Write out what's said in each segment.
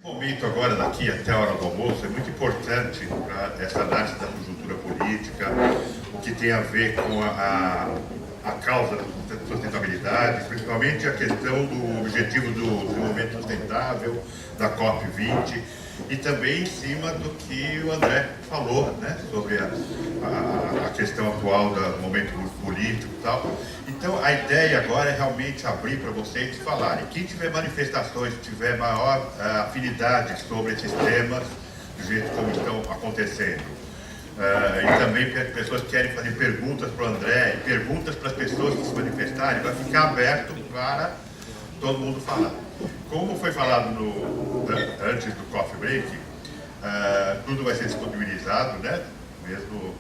Momento agora, daqui até a hora do almoço, é muito importante para essa análise da conjuntura política, o que tem a ver com a causa da sustentabilidade, principalmente a questão do objetivo do desenvolvimento sustentável, da COP20, e também em cima do que o André falou, né, sobre a questão atual do momento político e tal. Então, a ideia agora é realmente abrir para vocês falarem. Quem tiver manifestações, tiver maior afinidade sobre esses temas, do jeito como estão acontecendo, e também pessoas que querem fazer perguntas para o André, e perguntas para as pessoas que se manifestarem, vai ficar aberto para todo mundo falar. Como foi falado antes do coffee break, tudo vai ser disponibilizado, né? Mesmo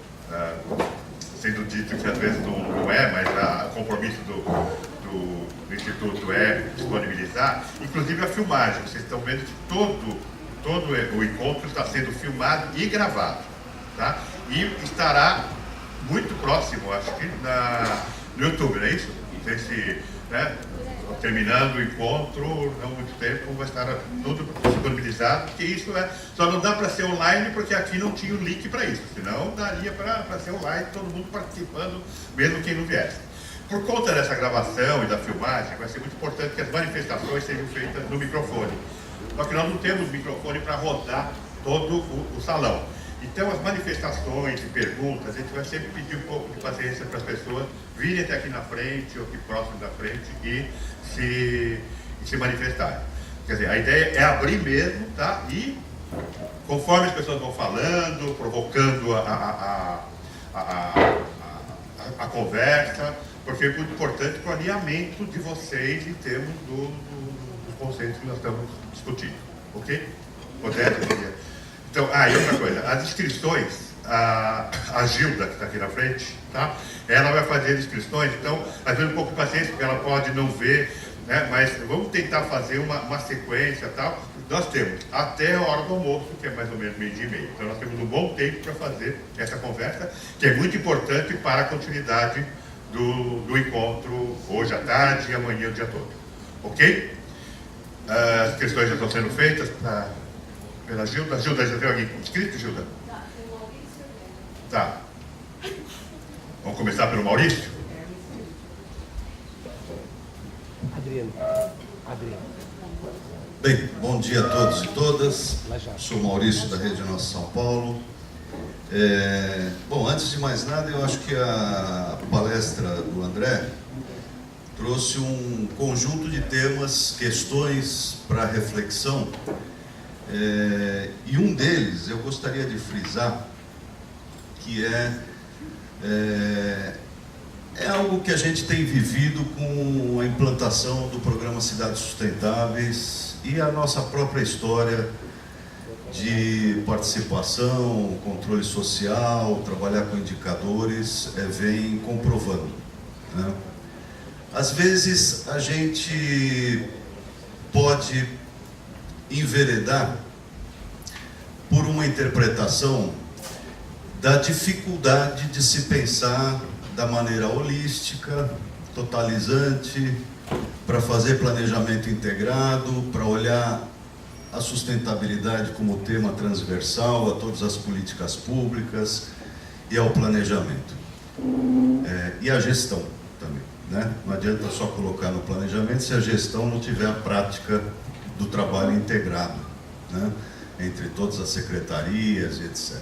sendo dito que às vezes não é, mas o compromisso do Instituto é disponibilizar, inclusive a filmagem. Vocês estão vendo que todo o encontro está sendo filmado e gravado, tá? E estará muito próximo, acho que no YouTube, não é isso? Não sei se, né, terminando o encontro, não muito tempo, vai estar tudo disponibilizado, porque isso só não dá para ser online, porque aqui não tinha o link para isso, senão daria para ser online, todo mundo participando, mesmo quem não viesse. Por conta dessa gravação e da filmagem, vai ser muito importante que as manifestações sejam feitas no microfone. Só que nós não temos microfone para rodar todo o salão. Então, as manifestações e perguntas, a gente vai sempre pedir um pouco de paciência para as pessoas virem até aqui na frente, ou aqui próximo da frente, e se manifestarem. Quer dizer, a ideia é abrir mesmo, tá? E, conforme as pessoas vão falando, provocando a conversa, porque é muito importante para o alinhamento de vocês em termos dos conceitos que nós estamos discutindo. Ok? Roberto, então, e outra coisa, as inscrições, a Gilda, que está aqui na frente, tá? Ela vai fazer as inscrições, então, às vezes um pouco de paciência, porque ela pode não ver, né? Mas vamos tentar fazer uma sequência e tal. Nós temos até a hora do almoço, que é mais ou menos 12h30. Então, nós temos um bom tempo para fazer essa conversa, que é muito importante para a continuidade do encontro hoje à tarde e amanhã o dia todo. Ok? As inscrições já estão sendo feitas pela Gilda. Gilda, já tem alguém inscrito, Gilda? Tá, tem o Maurício. Tá. Vamos começar pelo Maurício? Adriano. Bem, bom dia a todos e todas. Sou Maurício da Rede Nossa São Paulo. Bom, antes de mais nada, eu acho que a palestra do André trouxe um conjunto de temas, questões para reflexão. E um deles eu gostaria de frisar, que é algo que a gente tem vivido com a implantação do programa Cidades Sustentáveis e a nossa própria história de participação, controle social, trabalhar com indicadores, vem comprovando, né? Às vezes a gente pode enveredar por uma interpretação da dificuldade de se pensar da maneira holística, totalizante, para fazer planejamento integrado, para olhar a sustentabilidade como tema transversal a todas as políticas públicas e ao planejamento. E a gestão também, né? Não adianta só colocar no planejamento se a gestão não tiver a prática do trabalho integrado, né, entre todas as secretarias e etc.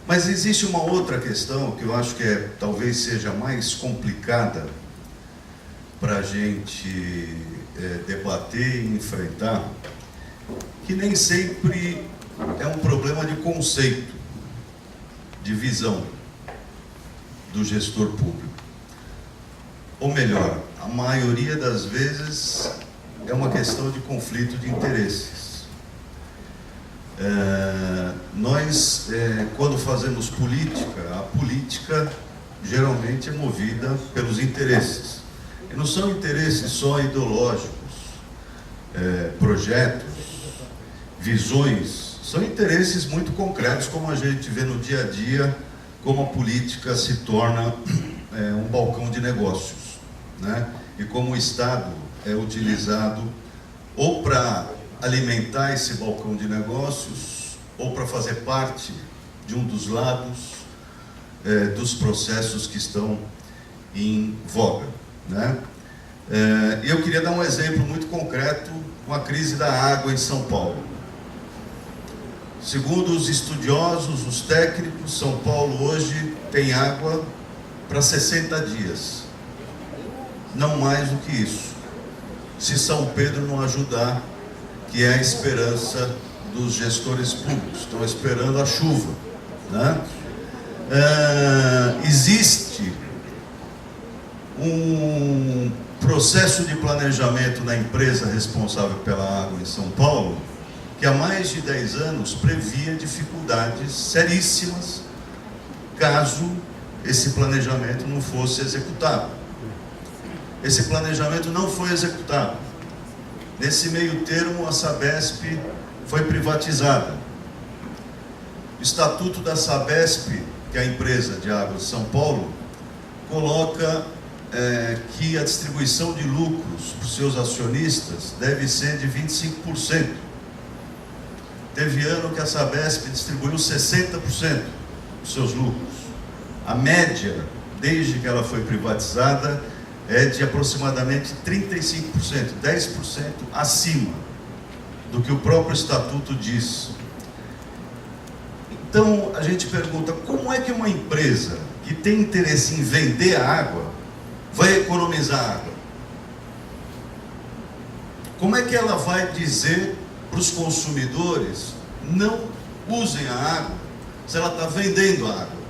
Mas existe uma outra questão que eu acho que talvez seja mais complicada para a gente debater e enfrentar, que nem sempre é um problema de conceito, de visão do gestor público. Ou melhor, a maioria das vezes é uma questão de conflito de interesses. Nós, quando fazemos política, a política geralmente é movida pelos interesses. E não são interesses só ideológicos, projetos, visões, são interesses muito concretos, como a gente vê no dia a dia, como a política se torna um balcão de negócios, né? E como o Estado é utilizado ou para alimentar esse balcão de negócios ou para fazer parte de um dos lados dos processos que estão em voga, né? E eu queria dar um exemplo muito concreto com a crise da água em São Paulo. Segundo os estudiosos, os técnicos, São Paulo hoje tem água para 60 dias. Não mais do que isso. Se São Pedro não ajudar, que é a esperança dos gestores públicos. Estão esperando a chuva, né? Existe um processo de planejamento na empresa responsável pela água em São Paulo, que há mais de 10 anos previa dificuldades seríssimas caso esse planejamento não fosse executado. Esse planejamento não foi executado. Nesse meio termo, a Sabesp foi privatizada. O Estatuto da Sabesp, que é a empresa de água de São Paulo, coloca que a distribuição de lucros para os seus acionistas deve ser de 25%. Teve ano que a Sabesp distribuiu 60% dos seus lucros. A média, desde que ela foi privatizada, é de aproximadamente 35%, 10% acima do que o próprio Estatuto diz. Então, a gente pergunta, como é que uma empresa que tem interesse em vender a água vai economizar água? Como é que ela vai dizer para os consumidores, não usem a água, se ela está vendendo a água?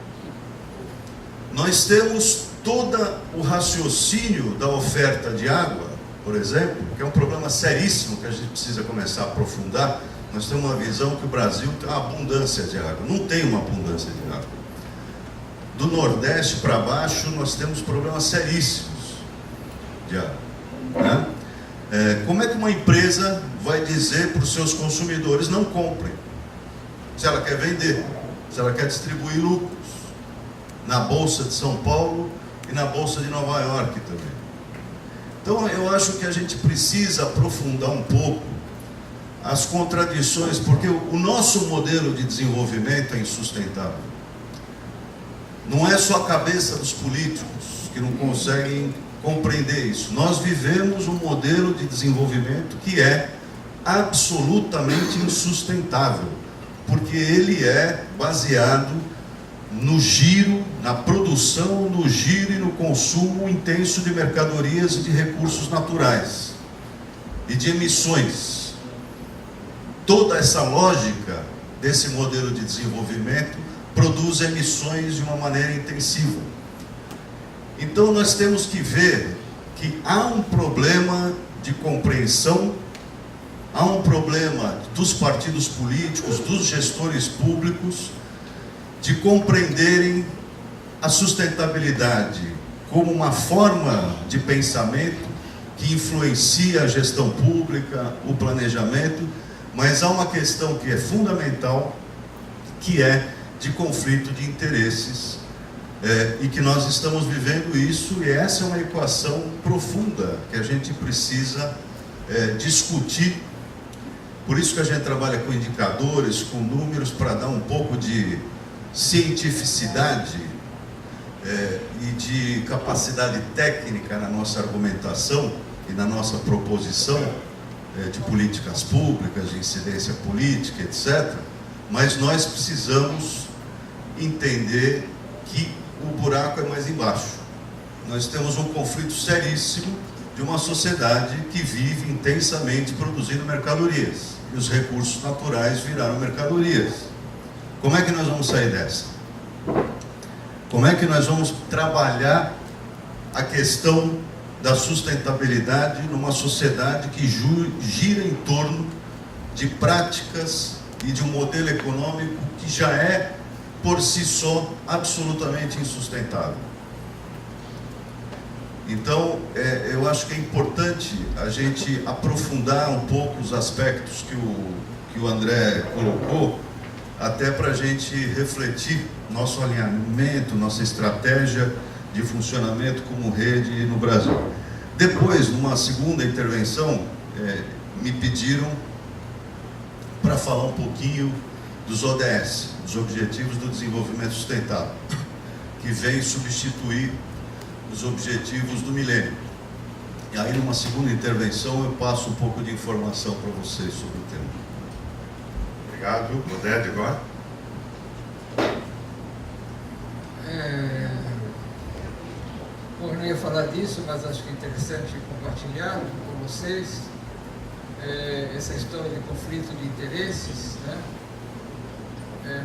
Nós temos todo o raciocínio da oferta de água, por exemplo, que é um problema seríssimo que a gente precisa começar a aprofundar. Nós temos uma visão que o Brasil tem uma abundância de água. Não tem uma abundância de água. Do Nordeste para baixo, nós temos problemas seríssimos de água, né? Como é que uma empresa vai dizer para os seus consumidores, não comprem, se ela quer vender, se ela quer distribuir lucros, na Bolsa de São Paulo e na Bolsa de Nova York também? Então, eu acho que a gente precisa aprofundar um pouco as contradições, porque o nosso modelo de desenvolvimento é insustentável. Não é só a cabeça dos políticos que não conseguem compreender isso. Nós vivemos um modelo de desenvolvimento que é absolutamente insustentável, porque ele é baseado no giro, na produção, no giro e no consumo intenso de mercadorias e de recursos naturais e de emissões. Toda essa lógica desse modelo de desenvolvimento produz emissões de uma maneira intensiva. Então nós temos que ver que há um problema de compreensão, há um problema dos partidos políticos, dos gestores públicos, de compreenderem a sustentabilidade como uma forma de pensamento que influencia a gestão pública, o planejamento, mas há uma questão que é fundamental, que é de conflito de interesses, e que nós estamos vivendo isso, e essa é uma equação profunda que a gente precisa discutir. Por isso que a gente trabalha com indicadores, com números, para dar um pouco de cientificidade e de capacidade técnica na nossa argumentação e na nossa proposição de políticas públicas, de incidência política, etc. Mas nós precisamos entender que o buraco é mais embaixo. Nós temos um conflito seríssimo de uma sociedade que vive intensamente produzindo mercadorias, e os recursos naturais viraram mercadorias. Como é que nós vamos sair dessa? Como é que nós vamos trabalhar a questão da sustentabilidade numa sociedade que gira em torno de práticas e de um modelo econômico que já é, por si só, absolutamente insustentável? Então, eu acho que é importante a gente aprofundar um pouco os aspectos que o André colocou, até para a gente refletir nosso alinhamento, nossa estratégia de funcionamento como rede no Brasil. Depois, numa segunda intervenção, me pediram para falar um pouquinho dos ODS, os Objetivos do Desenvolvimento Sustentável, que vem substituir os Objetivos do Milênio. E aí, numa segunda intervenção, eu passo um pouco de informação para vocês sobre o tema. Obrigado. Oded, agora. Bom, eu não ia falar disso, mas acho que é interessante compartilhar com vocês essa história de conflito de interesses, né?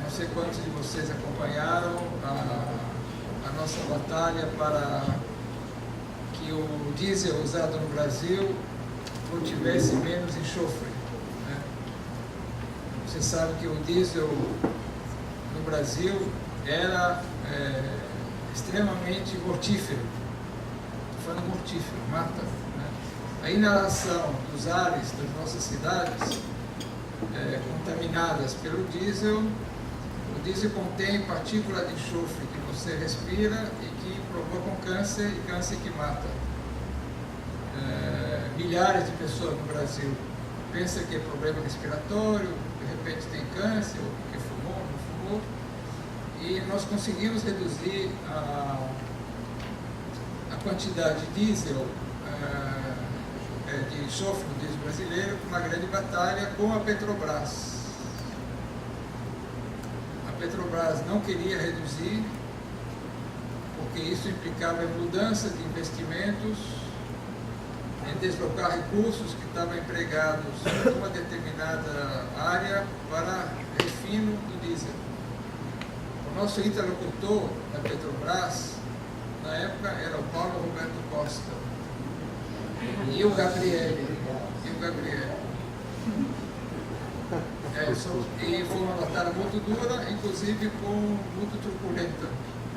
Não sei quantos de vocês acompanharam a nossa batalha para que o diesel usado no Brasil contivesse menos enxofre, né? Você sabe que o diesel no Brasil era extremamente mortífero. Estou falando mortífero, mata, né? A inalação dos ares das nossas cidades contaminadas pelo diesel, o diesel contém partícula de enxofre que você respira e que provoca um câncer, e câncer que mata. Milhares de pessoas no Brasil pensam que é problema respiratório, de repente tem câncer, ou porque fumou, não fumou, e nós conseguimos reduzir a quantidade de diesel, de enxofre no diesel brasileiro, com uma grande batalha com a Petrobras. A Petrobras não queria reduzir, porque isso implicava em mudança de investimentos, em deslocar recursos que estavam empregados em uma determinada área para refino do diesel. O nosso interlocutor da Petrobras, na época, era o Paulo Roberto Costa e o Gabriel. E foi uma batalha muito dura, inclusive muito turbulenta,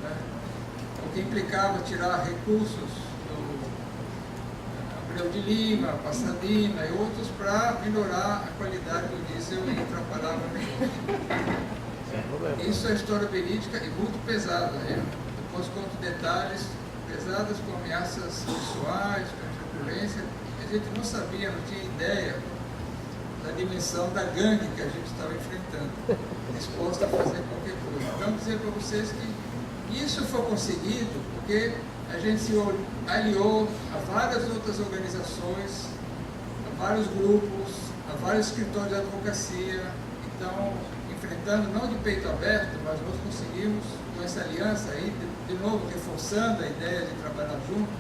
né? O que implicava tirar recursos do Abreu de Lima, Passadina e outros para melhorar a qualidade do diesel e atrapalhar o negócio. Isso é história verídica e muito pesada. Depois conto detalhes pesadas com ameaças pessoais, com violência. A gente não sabia, não tinha ideia da dimensão da gangue que a gente estava enfrentando, disposta a fazer qualquer coisa. Então, dizer para vocês que isso foi conseguido porque a gente se aliou a várias outras organizações, a vários grupos, a vários escritórios de advocacia. Então, enfrentando, não de peito aberto, mas nós conseguimos, com essa aliança aí, de novo reforçando a ideia de trabalhar junto.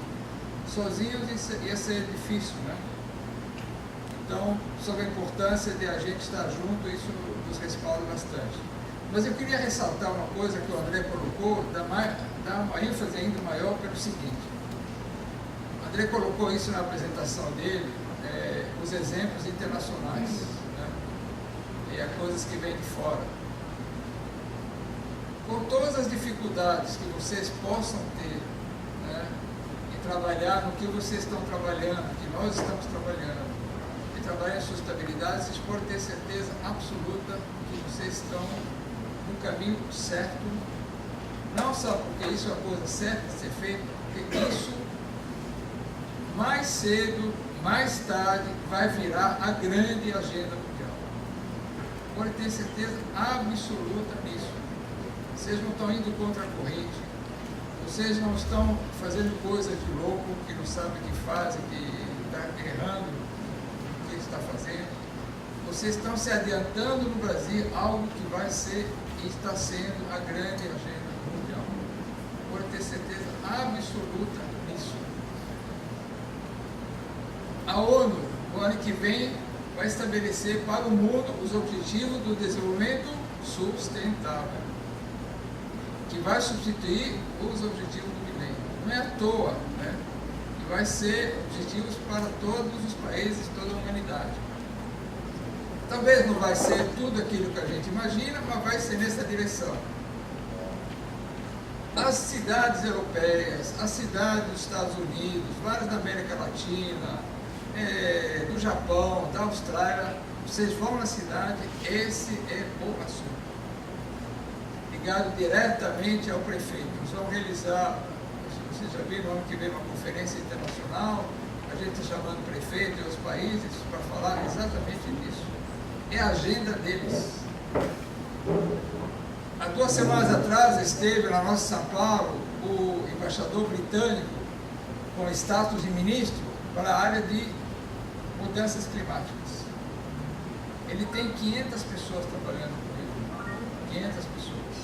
Sozinhos ia ser difícil, né? Então, sobre a importância de a gente estar junto, isso nos respalda bastante. Mas eu queria ressaltar uma coisa que o André colocou, dar uma ênfase ainda maior pelo seguinte. O André colocou isso na apresentação dele, os exemplos internacionais, né? E as coisas que vêm de fora. Com todas as dificuldades que vocês possam ter, né, em trabalhar no que vocês estão trabalhando, que nós estamos trabalhando, e trabalhar em sustentabilidade, vocês podem ter certeza absoluta que vocês estão no caminho certo, não só porque isso é a coisa certa de ser feita, porque isso, mais cedo, mais tarde, vai virar a grande agenda mundial. Pode ter certeza absoluta nisso. Vocês não estão indo contra a corrente, vocês não estão fazendo coisas de louco, que não sabem o que fazem, que está errando o que está fazendo. Vocês estão se adiantando no Brasil algo que vai ser e está sendo a grande agenda mundial. Pode ter certeza absoluta nisso. A ONU, no ano que vem, vai estabelecer para o mundo os objetivos do desenvolvimento sustentável, que vai substituir os objetivos do milênio. Não é à toa, né? Que vai ser objetivos para todos os países, toda a humanidade. Talvez não vai ser tudo aquilo que a gente imagina, mas vai ser nessa direção. As cidades europeias, as cidades dos Estados Unidos, várias da América Latina, do Japão, da Austrália, vocês vão na cidade, esse é o assunto. Ligado diretamente ao prefeito. Nós vamos realizar, vocês já viram, no ano que vem uma conferência internacional, a gente está chamando o prefeito e os países para falar exatamente disso. é a agenda deles. Há 2 semanas atrás esteve na nossa São Paulo o embaixador britânico com status de ministro para a área de mudanças climáticas. Ele tem 500 pessoas trabalhando com ele, 500 pessoas,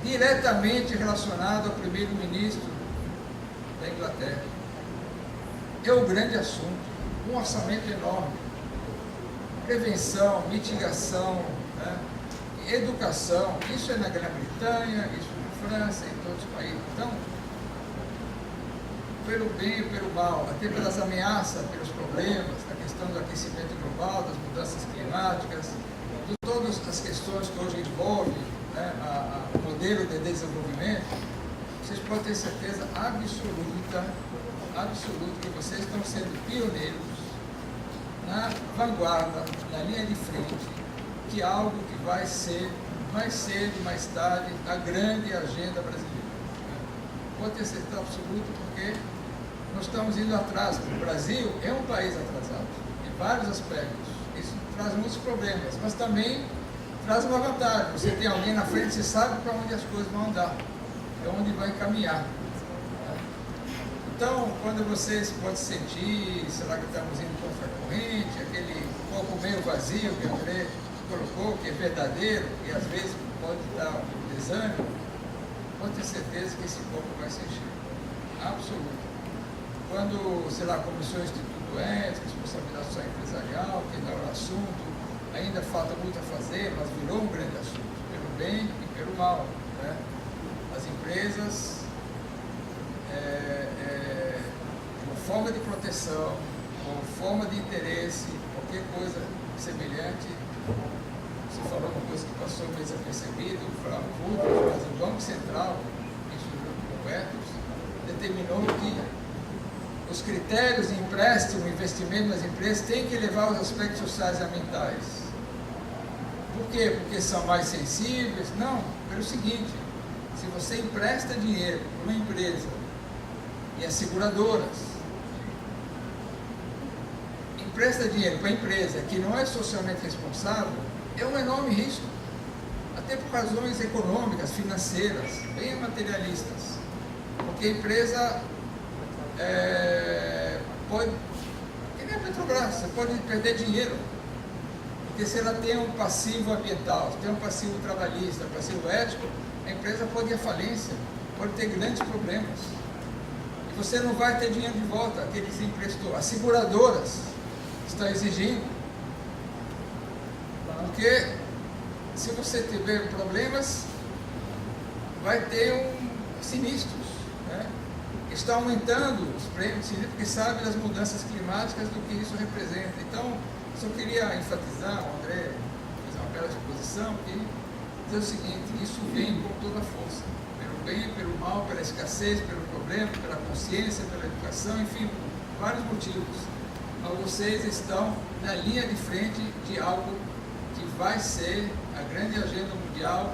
diretamente relacionado ao primeiro-ministro da Inglaterra. É um grande assunto, um orçamento enorme, prevenção, mitigação, né? Educação, isso é na Grã-Bretanha, isso na França, em todos os países. Então, pelo bem e pelo mal, até pelas ameaças, pelos problemas, a questão do aquecimento global, das mudanças climáticas, de todas as questões que hoje envolvem, né, o modelo de desenvolvimento, vocês podem ter certeza absoluta que vocês estão sendo pioneiros na vanguarda, na linha de frente, que é algo que vai ser, mais cedo, mais tarde, a grande agenda brasileira. Pode ter certeza absoluta, porque nós estamos indo atrás. O Brasil é um país atrasado, em vários aspectos. Isso traz muitos problemas, mas também traz uma vantagem. Você tem alguém na frente, você sabe para onde as coisas vão andar, para onde vai caminhar. Então, quando vocês podem sentir, será que estamos indo contra a corrente, aquele copo meio vazio que o André colocou, que é verdadeiro, e às vezes pode dar um desânimo, pode ter certeza que esse copo vai se encher. Absoluto. Quando, sei lá, começou o Instituto Ético, responsabilidade social empresarial, que não era assunto, ainda falta muito a fazer, mas virou um grande assunto, pelo bem e pelo mal, né? As empresas, como forma de proteção, como forma de interesse, qualquer coisa semelhante. Você falou uma coisa que passou meio desapercebido, mas o Banco Central, isso o Roberto, determinou que os critérios de empréstimo e investimento nas empresas têm que levar os aspectos sociais e ambientais. Por quê? Porque são mais sensíveis? Não, pelo seguinte, se você empresta dinheiro para uma empresa e as seguradoras empresta dinheiro para a empresa que não é socialmente responsável, é um enorme risco, até por razões econômicas, financeiras, bem materialistas, porque a empresa pode, que nem a Petrobras, você pode perder dinheiro, porque se ela tem um passivo ambiental, tem um passivo trabalhista, um passivo ético, a empresa pode ir à falência, pode ter grandes problemas, e você não vai ter dinheiro de volta, aquele que se emprestou. As seguradoras estão exigindo, porque se você tiver problemas, vai ter sinistros, né? Está aumentando os prêmios, porque sabe das mudanças climáticas, do que isso representa. Então, só queria enfatizar, o André fez uma bela exposição, e dizer o seguinte: isso vem com toda a força, pelo bem, pelo mal, pela escassez, pelo problema, pela consciência, pela educação, enfim, por vários motivos. Mas vocês estão na linha de frente de algo que vai ser a grande agenda mundial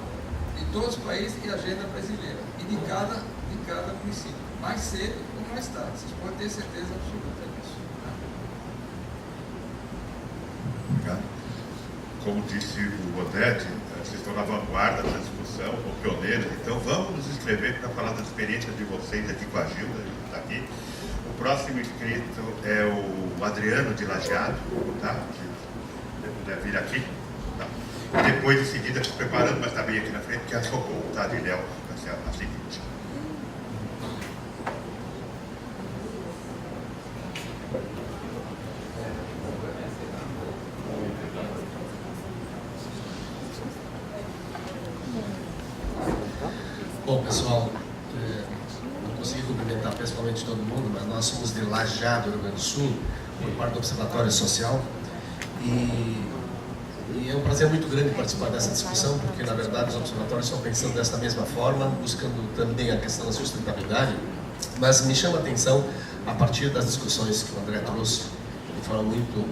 de todos os países e a agenda brasileira, e de cada município, mais cedo ou mais tarde. Vocês podem ter certeza absoluta disso. Obrigado. Como disse o Odete, vocês estão na vanguarda da discussão, ou pioneiros, então vamos nos inscrever para falar das experiências de vocês aqui com a Gilda, que está aqui. O próximo inscrito é o Adriano de Lajeado, tá? Se puder vir aqui. Tá? E depois, em seguida, se preparando, mas também aqui na frente, que é a Socorro, tá? De Léo, vai ser a seguinte. Bom, pessoal, não consegui cumprimentar pessoalmente todo mundo, mas nós somos de Lajeado, Rio Grande do Sul, por parte do Observatório Social, e é um prazer muito grande participar dessa discussão, porque na verdade os observatórios estão pensando dessa mesma forma, buscando também a questão da sustentabilidade, mas me chama a atenção, a partir das discussões que o André trouxe, de forma muito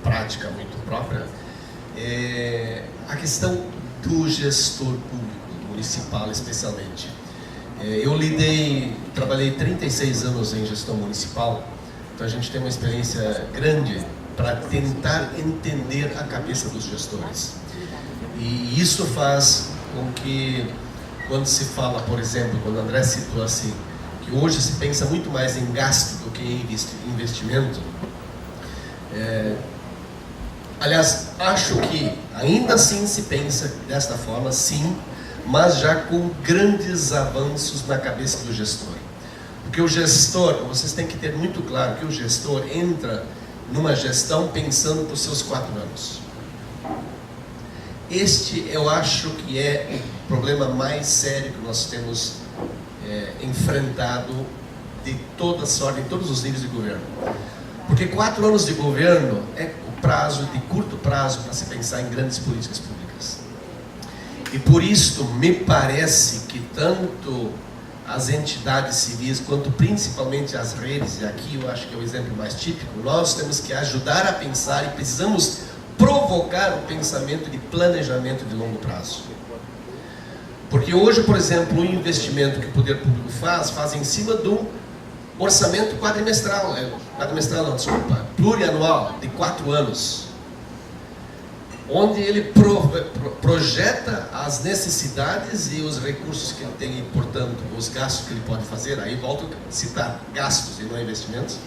prática, muito própria, a questão do gestor público, municipal especialmente. Eu trabalhei 36 anos em gestão municipal, então a gente tem uma experiência grande para tentar entender a cabeça dos gestores. E isso faz com que, quando se fala, por exemplo, quando o André citou assim, que hoje se pensa muito mais em gasto do que em investimento, aliás, acho que ainda assim se pensa desta forma, sim, mas já com grandes avanços na cabeça do gestor. Porque o gestor, vocês têm que ter muito claro que o gestor entra numa gestão pensando para os seus 4 anos. Este eu acho que é o problema mais sério que nós temos enfrentado de toda sorte, em todos os níveis de governo. Porque 4 anos de governo é o prazo de curto prazo para se pensar em grandes políticas públicas. E por isso me parece que tanto as entidades civis, quanto principalmente as redes, e aqui eu acho que é o exemplo mais típico, nós temos que ajudar a pensar e precisamos provocar o pensamento de planejamento de longo prazo. Porque hoje, por exemplo, o investimento que o poder público faz em cima do orçamento plurianual, de 4 anos, onde ele projeta as necessidades e os recursos que ele tem e, portanto, os gastos que ele pode fazer. Aí volto a citar gastos e não investimentos,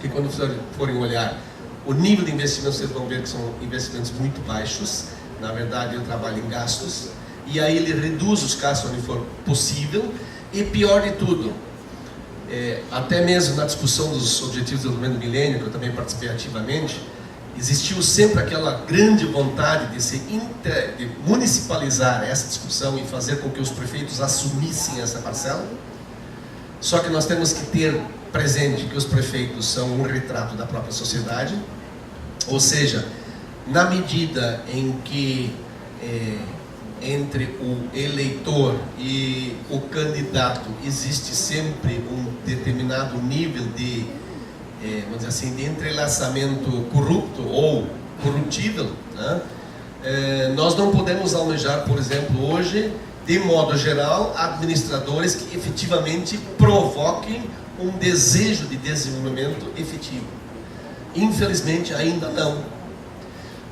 que quando forem olhar o nível de investimentos, vocês vão ver que são investimentos muito baixos. Na verdade, ele trabalha em gastos, e aí ele reduz os gastos onde for possível, e pior de tudo, até mesmo na discussão dos Objetivos de Desenvolvimento do Milênio, que eu também participei ativamente, existiu sempre aquela grande vontade de municipalizar essa discussão e fazer com que os prefeitos assumissem essa parcela. Só que nós temos que ter presente que os prefeitos são um retrato da própria sociedade, ou seja, na medida em que entre o eleitor e o candidato existe sempre um determinado nível de vamos dizer assim, de entrelaçamento corrupto ou corruptível, né? Nós não podemos almejar, por exemplo, hoje, de modo geral, administradores que efetivamente provoquem um desejo de desenvolvimento efetivo. Infelizmente, ainda não.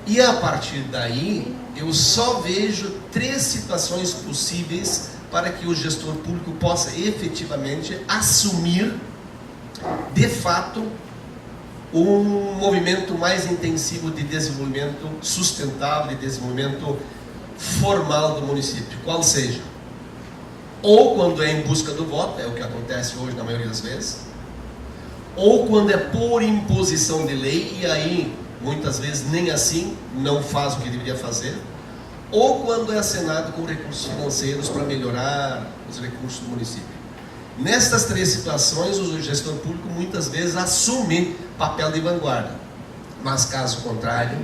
E a partir daí, eu só vejo 3 situações possíveis para que o gestor público possa efetivamente assumir de fato um movimento mais intensivo de desenvolvimento sustentável, de desenvolvimento formal do município, qual seja, ou quando é em busca do voto, é o que acontece hoje na maioria das vezes, ou quando é por imposição de lei, e aí muitas vezes nem assim não faz o que deveria fazer, ou quando é assinado com recursos financeiros para melhorar os recursos do município. Nestas 3 situações, o gestor público muitas vezes assume papel de vanguarda, mas caso contrário,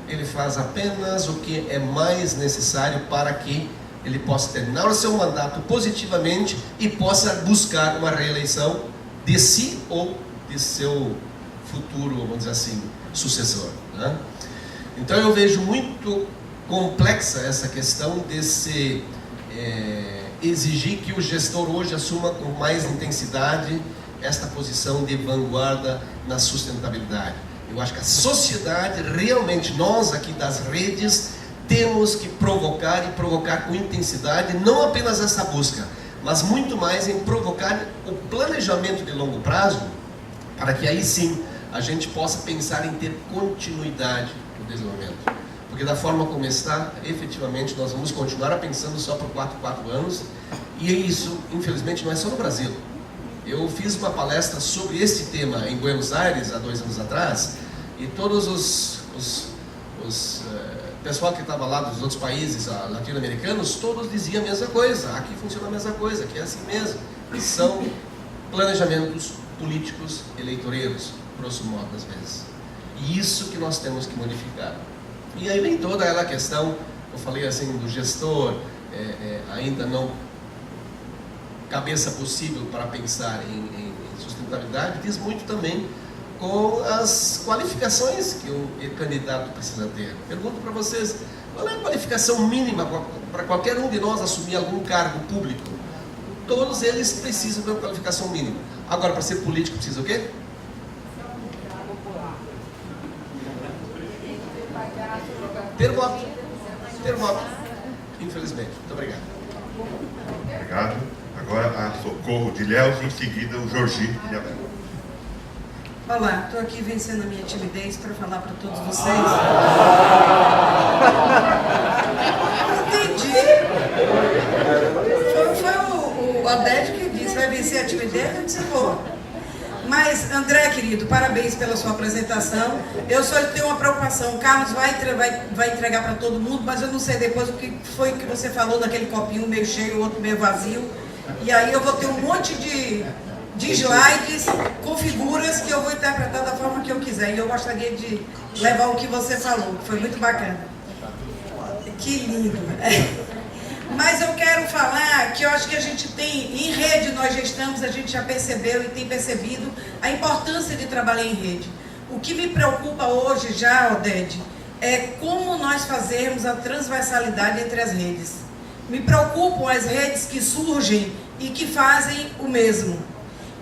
ele faz apenas o que é mais necessário para que ele possa terminar o seu mandato positivamente e possa buscar uma reeleição de si ou de seu futuro, vamos dizer assim, sucessor, né? Então eu vejo muito complexa essa questão desse exigir que o gestor hoje assuma com mais intensidade esta posição de vanguarda na sustentabilidade. Eu acho que a sociedade, realmente, nós aqui das redes, temos que provocar e provocar com intensidade, não apenas essa busca, mas muito mais em provocar o planejamento de longo prazo, para que aí sim a gente possa pensar em ter continuidade no desenvolvimento. Porque da forma como está, efetivamente, nós vamos continuar pensando só por 4 anos, e isso, infelizmente, não é só no Brasil. Eu fiz uma palestra sobre esse tema em Buenos Aires, há 2 anos atrás, e todos os pessoal que estava lá dos outros países latino-americanos, todos diziam a mesma coisa, aqui funciona a mesma coisa, aqui é assim mesmo. São planejamentos políticos eleitoreiros, grosso modo, às vezes. E isso que nós temos que modificar. E aí vem toda aquela questão, eu falei assim, do gestor, ainda não cabeça possível para pensar em sustentabilidade, diz muito também com as qualificações que o candidato precisa ter. Pergunto para vocês, qual é a qualificação mínima para qualquer um de nós assumir algum cargo público? Todos eles precisam de uma qualificação mínima. Agora, para ser político, precisa o quê? ter voto, infelizmente. Muito obrigado. Obrigado. Agora a Socorro de Ilhéus e em seguida o Jorgi de Ilhéus. Olá, estou aqui vencendo a minha timidez para falar para todos vocês. Entendi. Foi o Oded que disse, vai vencer a timidez, eu disse, vou. Mas, André, querido, parabéns pela sua apresentação. Eu só tenho uma preocupação. O Carlos vai entregar para todo mundo, mas eu não sei depois o que foi que você falou daquele copinho meio cheio, o outro meio vazio. E aí eu vou ter um monte de slides com figuras que eu vou interpretar da forma que eu quiser. E eu gostaria de levar o que você falou, que foi muito bacana. Que lindo. Mas eu quero falar que eu acho que a gente tem, em rede nós já estamos, a gente já percebeu e tem percebido a importância de trabalhar em rede. O que me preocupa hoje já, Oded, é como nós fazermos a transversalidade entre as redes. Me preocupam as redes que surgem e que fazem o mesmo.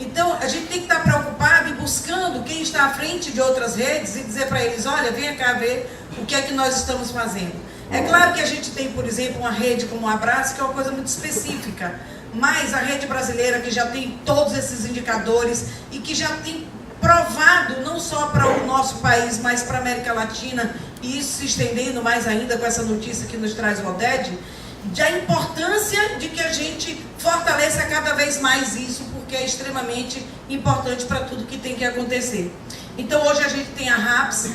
Então, a gente tem que estar preocupado e buscando quem está à frente de outras redes e dizer para eles, olha, venha cá ver o que é que nós estamos fazendo. É claro que a gente tem, por exemplo, uma rede como o Abraço, que é uma coisa muito específica, mas a rede brasileira que já tem todos esses indicadores e que já tem provado, não só para o nosso país, mas para a América Latina, e isso se estendendo mais ainda com essa notícia que nos traz o Oded, da importância de que a gente fortaleça cada vez mais isso, porque é extremamente importante para tudo que tem que acontecer. Então hoje a gente tem a RAPS,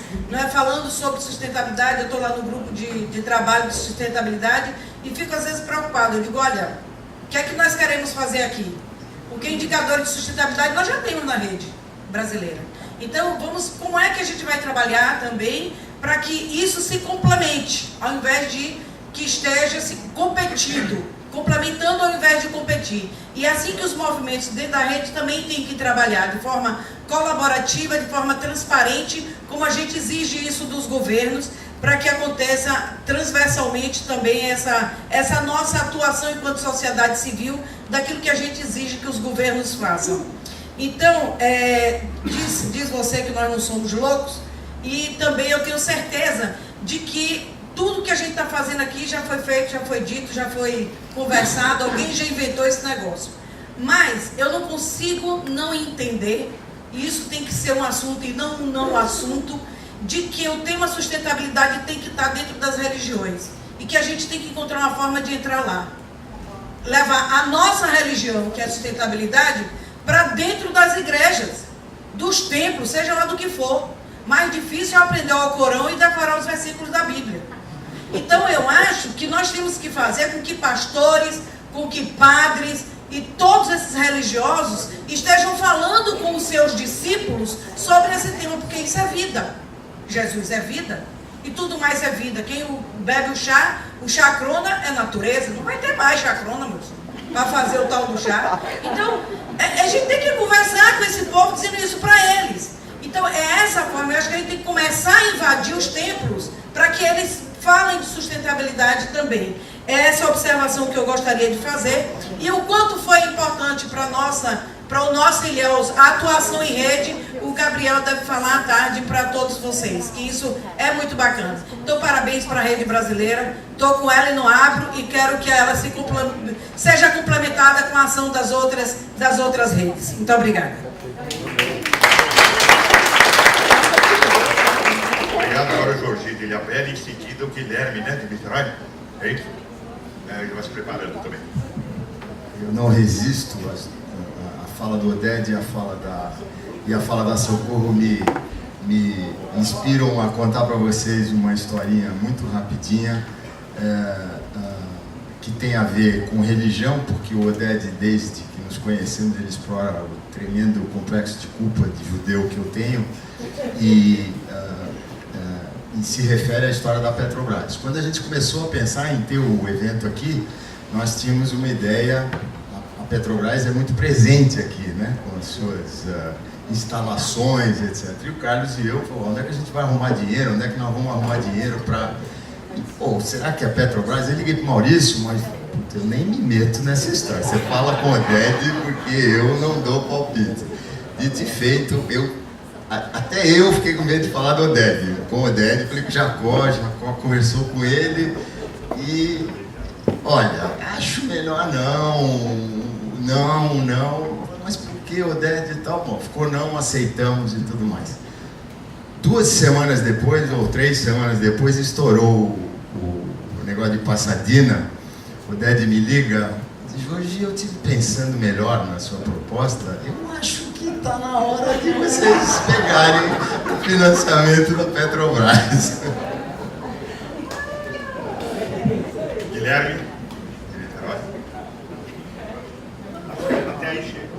falando sobre sustentabilidade. Eu estou lá no grupo de trabalho de sustentabilidade e fico às vezes preocupado. Eu digo, olha, o que é que nós queremos fazer aqui? Porque indicadores de sustentabilidade nós já temos na rede brasileira. Então como é que a gente vai trabalhar também para que isso se complemente, ao invés de que esteja se competindo, complementando ao invés de competir. E é assim que os movimentos dentro da rede também têm que trabalhar, de forma colaborativa, de forma transparente, como a gente exige isso dos governos, para que aconteça transversalmente também essa nossa atuação enquanto sociedade civil, daquilo que a gente exige que os governos façam. Então, diz você que nós não somos loucos, e também eu tenho certeza de que tudo que a gente está fazendo aqui já foi feito, já foi dito, já foi conversado, alguém já inventou esse negócio. Mas eu não consigo não entender, e isso tem que ser um assunto e não um assunto, de que o tema sustentabilidade tem que estar dentro das religiões. E que a gente tem que encontrar uma forma de entrar lá. Levar a nossa religião, que é a sustentabilidade, para dentro das igrejas, dos templos, seja lá do que for. Mais difícil é aprender o Alcorão e decorar os versículos da Bíblia. Então eu acho que nós temos que fazer com que pastores, com que padres e todos esses religiosos estejam falando com os seus discípulos sobre esse tema, porque isso é vida. Jesus é vida e tudo mais é vida. Quem bebe o chacrona é natureza. Não vai ter mais chacrona, moço, para fazer o tal do chá. Então a gente tem que conversar com esse povo dizendo isso para eles. Então é essa forma. Eu acho que a gente tem que começar a invadir os templos para que eles falem de sustentabilidade também. É essa observação que eu gostaria de fazer. E o quanto foi importante para o nosso Ilhéus a atuação em rede, o Gabriel deve falar à tarde para todos vocês, que isso é muito bacana. Então, parabéns para a rede brasileira. Estou com ela e não abro e quero que ela seja complementada com a ação das outras redes. Muito obrigada. Obrigado. Agora o Jorgi de Ilhabela e em seguida o Guilherme, de Niterói. É isso? Ele vai se preparando também. Eu não resisto a fala do Oded e a fala da Socorro me inspiram a contar para vocês uma historinha muito rapidinha que tem a ver com religião, porque o Oded, desde que nos conhecemos, ele explora o tremendo complexo de culpa de judeu que eu tenho e se refere à história da Petrobras. Quando a gente começou a pensar em ter o evento aqui, nós tínhamos uma ideia. A Petrobras é muito presente aqui, com as suas instalações, etc. E o Carlos e eu falamos, onde é que a gente vai arrumar dinheiro? Onde é que nós vamos arrumar dinheiro para... será que a Petrobras... Eu liguei para o Maurício, mas eu nem me meto nessa história. Você fala com o Oded porque eu não dou palpite. Dito e feito, eu até eu fiquei com medo de falar do Oded. Com o Oded, falei com o Jacó conversou com ele e, olha, acho melhor não, mas por que Oded e tal? Bom, ficou não, aceitamos e tudo mais. 2 semanas depois, ou 3 semanas depois, estourou o negócio de Pasadena. O Oded me liga, diz: hoje eu estive pensando melhor na sua proposta, eu acho que está na hora de vocês pegarem o financiamento da Petrobras. Guilherme, até aí chegou.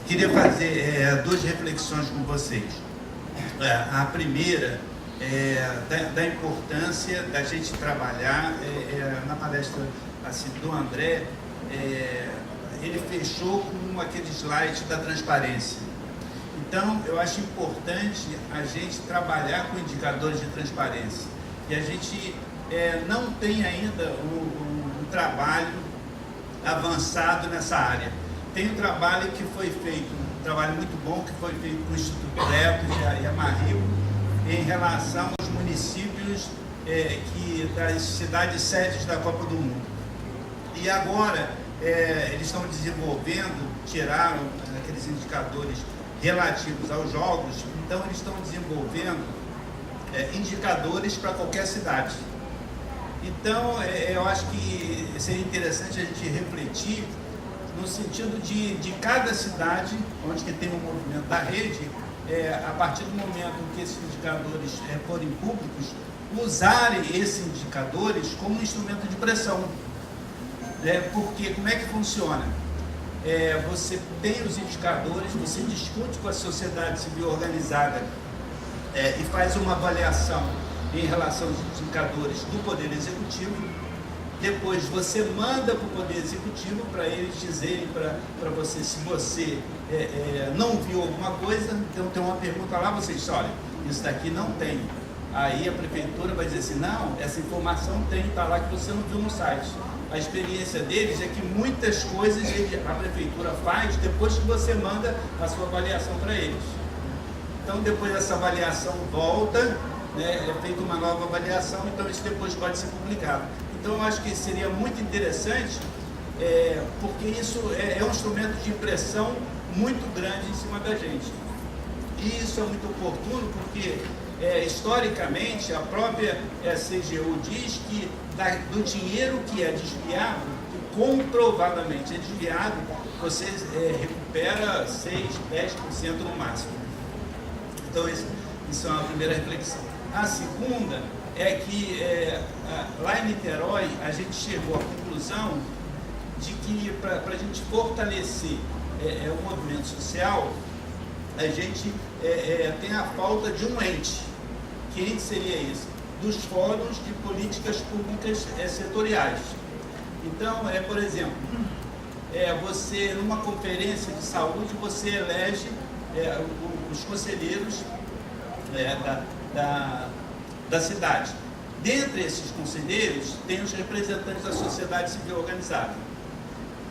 Queria fazer 2 reflexões com vocês. A primeira é da importância da gente trabalhar. Na palestra assim, do André, ele fechou com aquele slide da transparência. Então, eu acho importante a gente trabalhar com indicadores de transparência. E a gente não tem ainda um trabalho avançado nessa área. Tem um trabalho que foi feito, um trabalho muito bom, que foi feito com o Instituto Cretos e a Marrio, em relação aos municípios das cidades sedes da Copa do Mundo. E agora, eles estão desenvolvendo, tiraram aqueles indicadores relativos aos jogos, então eles estão desenvolvendo indicadores para qualquer cidade. Então, eu acho que seria interessante a gente refletir no sentido de cada cidade, onde que tem um movimento da rede, a partir do momento que esses indicadores forem públicos, usarem esses indicadores como instrumento de pressão. Porque como é que funciona? Você tem os indicadores, você discute com a sociedade civil organizada e faz uma avaliação em relação aos indicadores do Poder Executivo. Depois você manda para o Poder Executivo para eles dizerem para você se você não viu alguma coisa. Então tem uma pergunta lá, você diz: olha, isso daqui não tem. Aí a prefeitura vai dizer assim: não, essa informação tem, está lá que você não viu no site. A experiência deles é que muitas coisas a prefeitura faz depois que você manda a sua avaliação para eles. Então depois dessa avaliação volta, é feita uma nova avaliação, então isso depois pode ser publicado. Então eu acho que seria muito interessante, porque isso é um instrumento de pressão muito grande em cima da gente. E isso é muito oportuno porque, historicamente, a própria CGU diz que do dinheiro que é desviado, que comprovadamente é desviado, você recupera 6, 10% no máximo. Então isso é uma primeira reflexão. A segunda é que lá em Niterói a gente chegou à conclusão de que para a gente fortalecer o movimento social, a gente tem a falta de um ente. Que ente seria esse? Dos fóruns de políticas públicas setoriais. Então, por exemplo, você numa conferência de saúde, você elege os conselheiros da cidade. Dentre esses conselheiros, tem os representantes da sociedade civil organizada.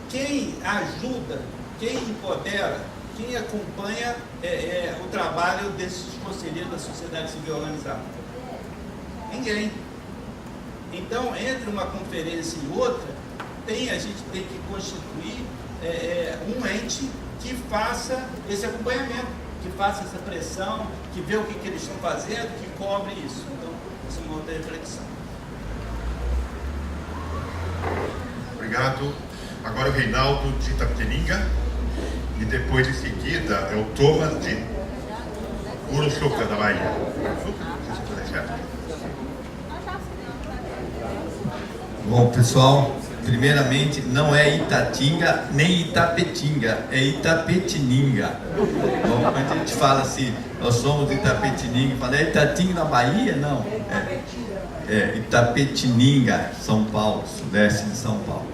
Quem ajuda, quem empodera, quem acompanha o trabalho desses conselheiros da sociedade civil organizada? Ninguém. Então, entre uma conferência e outra, a gente tem que constituir um ente que faça esse acompanhamento, que faça essa pressão, que vê o que eles estão fazendo, que cobre isso. Então, essa é uma outra reflexão. Obrigado. Agora o Reinaldo de Itapetininga e depois em seguida é o Thomas de Uruçuca, da Bahia. Bom, pessoal, primeiramente, não é Itatinga nem Itapetinga, é Itapetininga. Bom, quando a gente fala assim, nós somos de Itapetininga, fala, é Itatinga na Bahia? Não, é Itapetininga, São Paulo, sudeste de São Paulo.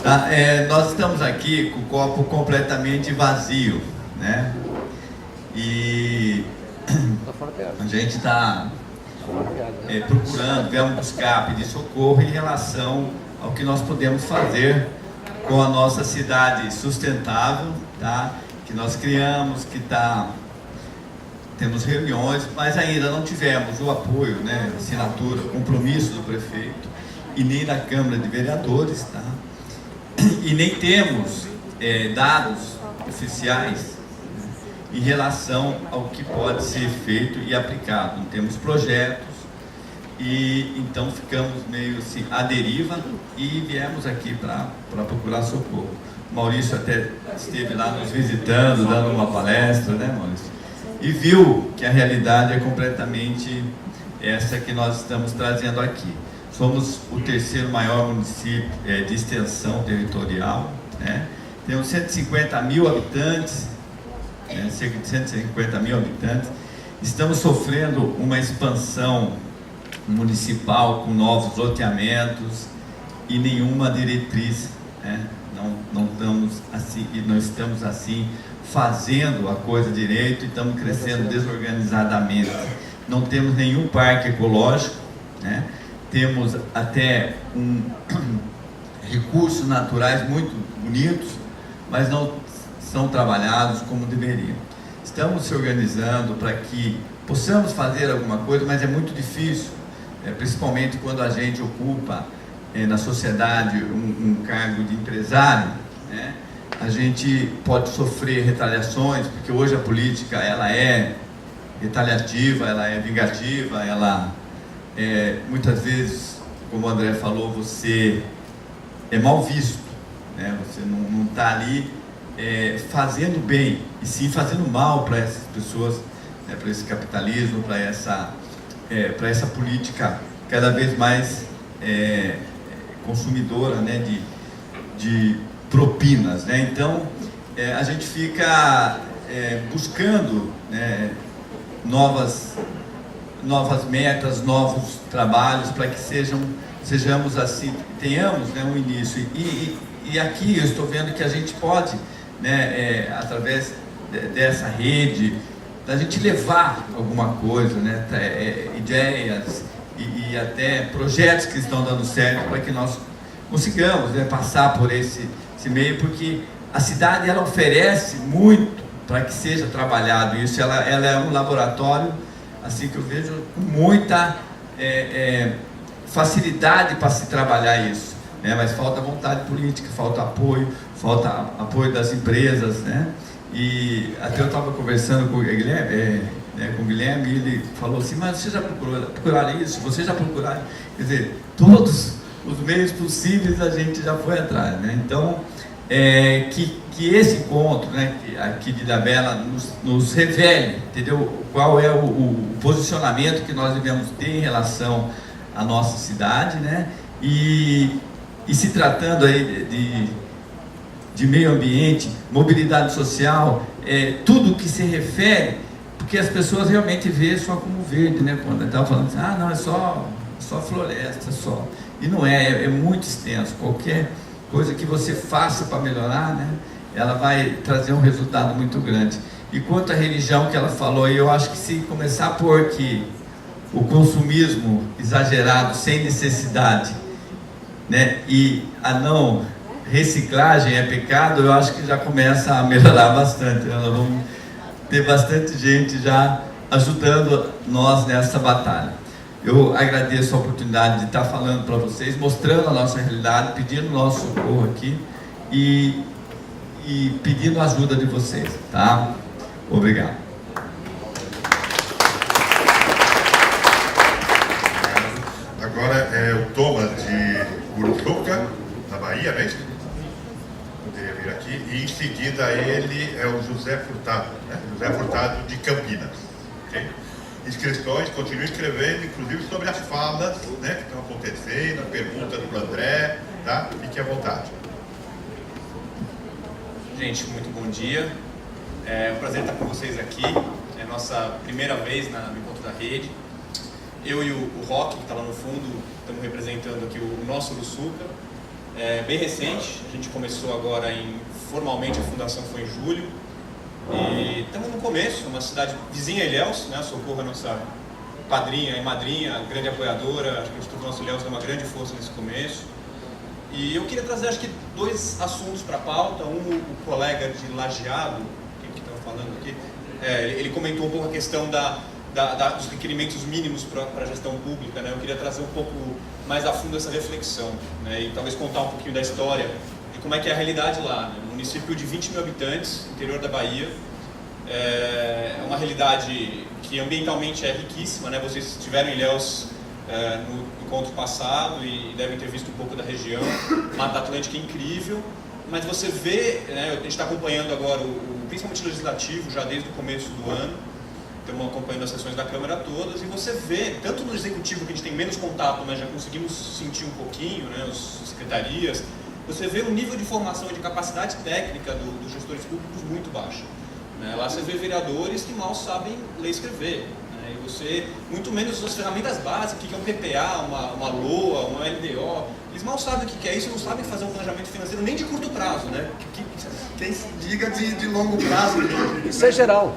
Tá, nós estamos aqui com o copo completamente vazio, né? E a gente está procurando, viemos buscar, pedir socorro em relação ao que nós podemos fazer com a nossa cidade sustentável, tá? Que nós criamos, temos reuniões, mas ainda não tivemos o apoio, né, assinatura, compromisso do prefeito e nem da Câmara de Vereadores, tá? E nem temos dados oficiais em relação ao que pode ser feito e aplicado. Não temos projetos e então ficamos meio assim à deriva e viemos aqui para procurar socorro. O Maurício até esteve lá nos visitando, dando uma palestra, né, Maurício? E viu que a realidade é completamente essa que nós estamos trazendo aqui. Somos o terceiro maior município de extensão territorial, né? Temos 150 mil habitantes, cerca de 150 mil habitantes. Estamos sofrendo uma expansão municipal com novos loteamentos e nenhuma diretriz, né? Não estamos assim fazendo a coisa direito e estamos crescendo desorganizadamente. Não temos nenhum parque ecológico, né? Temos até recursos naturais muito bonitos, mas não são trabalhados como deveriam. Estamos se organizando para que possamos fazer alguma coisa, mas é muito difícil, principalmente quando a gente ocupa na sociedade um cargo de empresário, né? A gente pode sofrer retaliações, porque hoje a política ela é retaliativa, ela é vingativa, ela muitas vezes, como o André falou, você é mal visto, né? Você não está ali fazendo bem, e sim fazendo mal para essas pessoas, né? Para esse capitalismo, para essa política cada vez mais consumidora, né? de propinas, né? Então a gente fica buscando, né? novas metas, novos trabalhos para que sejamos assim, tenhamos, né, um início. E aqui eu estou vendo que a gente pode, né, através dessa rede, da gente levar alguma coisa, né, ideias e até projetos que estão dando certo para que nós consigamos, né, passar por esse meio, porque a cidade ela oferece muito para que seja trabalhado isso. Ela é um laboratório, assim que eu vejo, com muita facilidade para se trabalhar isso, né? Mas falta vontade política, falta apoio das empresas, né? E até eu estava conversando com o Guilherme, e ele falou assim, mas vocês já procuraram isso? Vocês já procuraram? Quer dizer, todos os meios possíveis a gente já foi atrás, né? Então, que esse encontro, né, aqui de Ilhabela nos revele, entendeu? Qual é o posicionamento que nós devemos ter em relação à nossa cidade, né? E se tratando aí de meio ambiente, mobilidade social, tudo que se refere, porque as pessoas realmente veem só como verde, né? Quando eu estava falando assim, não, é só floresta, só. E não é muito extenso. Qualquer coisa que você faça para melhorar, né, ela vai trazer um resultado muito grande. E quanto à religião que ela falou, eu acho que se começar a pôr que o consumismo exagerado, sem necessidade, né, e a não reciclagem é pecado, eu acho que já começa a melhorar bastante, né? Nós vamos ter bastante gente já ajudando nós nessa batalha. Eu agradeço a oportunidade de estar falando para vocês, mostrando a nossa realidade, pedindo nosso socorro aqui e pedindo a ajuda de vocês, tá? Obrigado. Agora é o Thomas de Uruçuca, na Bahia, não é isso? Poderia vir aqui. E em seguida ele é o José Furtado, né? José Furtado de Campinas. Okay? Inscrições, continue escrevendo, inclusive sobre as falas, né, que estão acontecendo, perguntas do André, tá? Fique à vontade. Gente, muito bom dia. É um prazer estar com vocês aqui. É a nossa primeira vez no Encontro da Rede. Eu e o Roque, que está lá no fundo, estamos representando aqui o nosso Uruçuca. bem recente. A gente começou agora formalmente, a fundação foi em julho. E estamos no começo, uma cidade vizinha a Ilhéus, né? Socorro é nossa padrinha e madrinha, grande apoiadora. Acho que o Instituto Nosso Ilhéus dá uma grande força nesse começo. E eu queria trazer, acho que, 2 assuntos para a pauta. O colega de Lajeado, quem que estava falando aqui, ele comentou um pouco a questão dos requerimentos mínimos para a gestão pública, né? Eu queria trazer um pouco mais a fundo essa reflexão, né? E talvez contar um pouquinho da história de como é que é a realidade lá, né? Um município de 20 mil habitantes, interior da Bahia, é uma realidade que ambientalmente é riquíssima, né? Vocês estiveram em Ilhéus no encontro passado e devem ter visto um pouco da região. Mata Atlântica é incrível, mas você vê, né? A gente está acompanhando agora principalmente o legislativo já desde o começo do ano. Estamos acompanhando as sessões da Câmara todas, e você vê, tanto no Executivo, que a gente tem menos contato, mas já conseguimos sentir um pouquinho, né, as secretarias, você vê um nível de formação e de capacidade técnica dos gestores públicos muito baixo, né? Lá você vê vereadores que mal sabem ler e escrever, né? E você, muito menos as ferramentas básicas, o que é um PPA, uma LOA, uma LDO, eles mal sabem o que é isso, não sabem fazer um planejamento financeiro nem de curto prazo, né? Quem se diga de longo prazo. Isso é geral.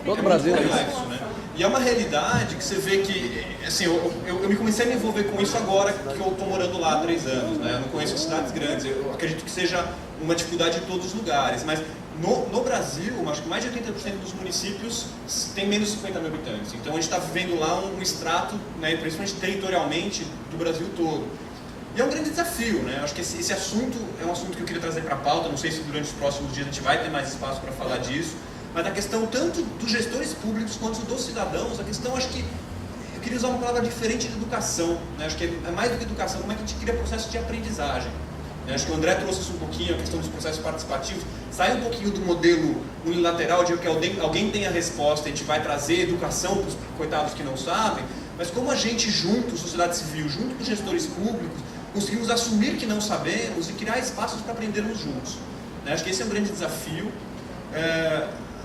Todo o Brasil. Complexo, né? E é uma realidade que você vê que, assim, eu me comecei a me envolver com isso agora que eu estou morando lá há 3 anos, né? Eu não conheço cidades grandes, eu acredito que seja uma dificuldade em todos os lugares, mas no Brasil, acho que mais de 80% dos municípios tem menos de 50 mil habitantes. Então a gente está vivendo lá um extrato, né, principalmente territorialmente, do Brasil todo. E é um grande desafio, né? Acho que esse assunto é um assunto que eu queria trazer para a pauta, não sei se durante os próximos dias a gente vai ter mais espaço para falar disso, mas a questão tanto dos gestores públicos quanto dos cidadãos, a questão, acho que, eu queria usar uma palavra diferente de educação, né? Acho que é mais do que educação, como é que a gente cria processo de aprendizagem, né? Acho que o André trouxe isso um pouquinho, a questão dos processos participativos, sai um pouquinho do modelo unilateral de que alguém tem a resposta, a gente vai trazer educação para os coitados que não sabem, mas como a gente junto, sociedade civil, junto com os gestores públicos, conseguimos assumir que não sabemos e criar espaços para aprendermos juntos, né? Acho que esse é um grande desafio.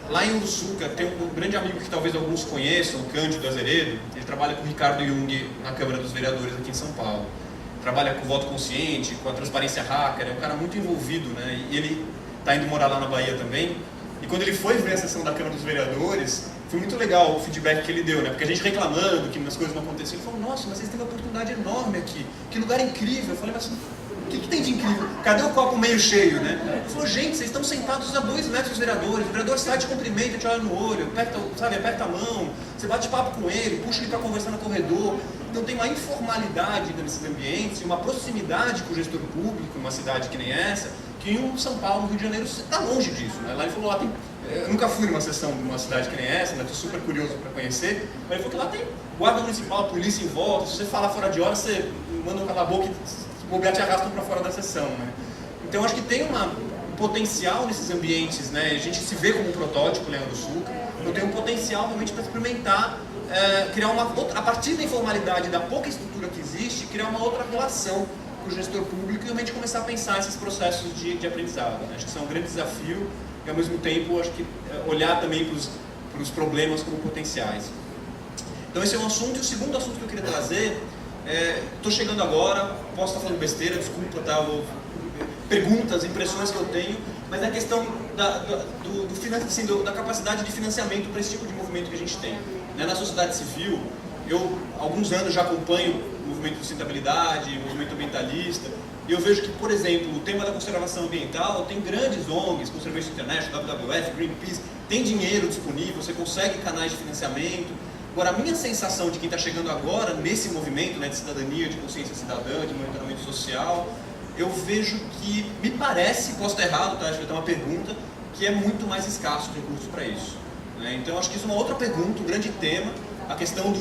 Lá em Uruçuca tem um grande amigo que talvez alguns conheçam, o Cândido Azeredo. Ele trabalha com o Ricardo Jung na Câmara dos Vereadores aqui em São Paulo. Trabalha com o voto consciente, com a transparência hacker, é um cara muito envolvido, né? E ele está indo morar lá na Bahia também. E quando ele foi ver a sessão da Câmara dos Vereadores, foi muito legal o feedback que ele deu, né? Porque a gente reclamando que as coisas não aconteciam, ele falou, nossa, mas vocês têm uma oportunidade enorme aqui, que lugar incrível. Eu falei, mas o que tem de incrível? Cadê o copo meio cheio, né? Ele falou, gente, vocês estão sentados a 2 metros dos vereadores, o vereador sai, te cumprimenta, te olha no olho, aperta a mão, você bate papo com ele, puxa ele para conversar no corredor. Então tem uma informalidade nesses ambientes, uma proximidade com o gestor público, em uma cidade que nem essa, que em São Paulo, no Rio de Janeiro, está longe disso, né? Lá ele falou, eu nunca fui numa sessão de uma cidade que nem essa, né? Estou super curioso para conhecer, mas ele falou que lá tem guarda municipal, polícia em volta, se você falar fora de hora, você manda um cala a boca e bobear te arrastam para fora da sessão, né? Então acho que tem um potencial nesses ambientes, né? A gente se vê como um protótipo, Leandro Sul, então tem um potencial realmente para experimentar, criar a partir da informalidade, da pouca estrutura que existe, criar uma outra relação com o gestor público e realmente começar a pensar esses processos de aprendizado, né? Acho que isso é um grande desafio e ao mesmo tempo acho que olhar também para os problemas como potenciais. Então esse é um assunto. E o segundo assunto que eu queria trazer, estou chegando agora, posso estar falando besteira, desculpa, tá? Perguntas, impressões que eu tenho, mas é a questão da capacidade de financiamento para esse tipo de movimento que a gente tem, né? Na sociedade civil, eu há alguns anos já acompanho o movimento de sustentabilidade, o movimento ambientalista, e eu vejo que, por exemplo, o tema da conservação ambiental tem grandes ONGs, Conservation International, WWF, Greenpeace, tem dinheiro disponível, você consegue canais de financiamento. Agora, a minha sensação de quem está chegando agora nesse movimento, né, de cidadania, de consciência cidadã, de monitoramento social, eu vejo que, me parece, posso estar errado, tá? Acho que vai ter uma pergunta, que é muito mais escasso de recursos para isso, né? Então, acho que isso é uma outra pergunta, um grande tema, a questão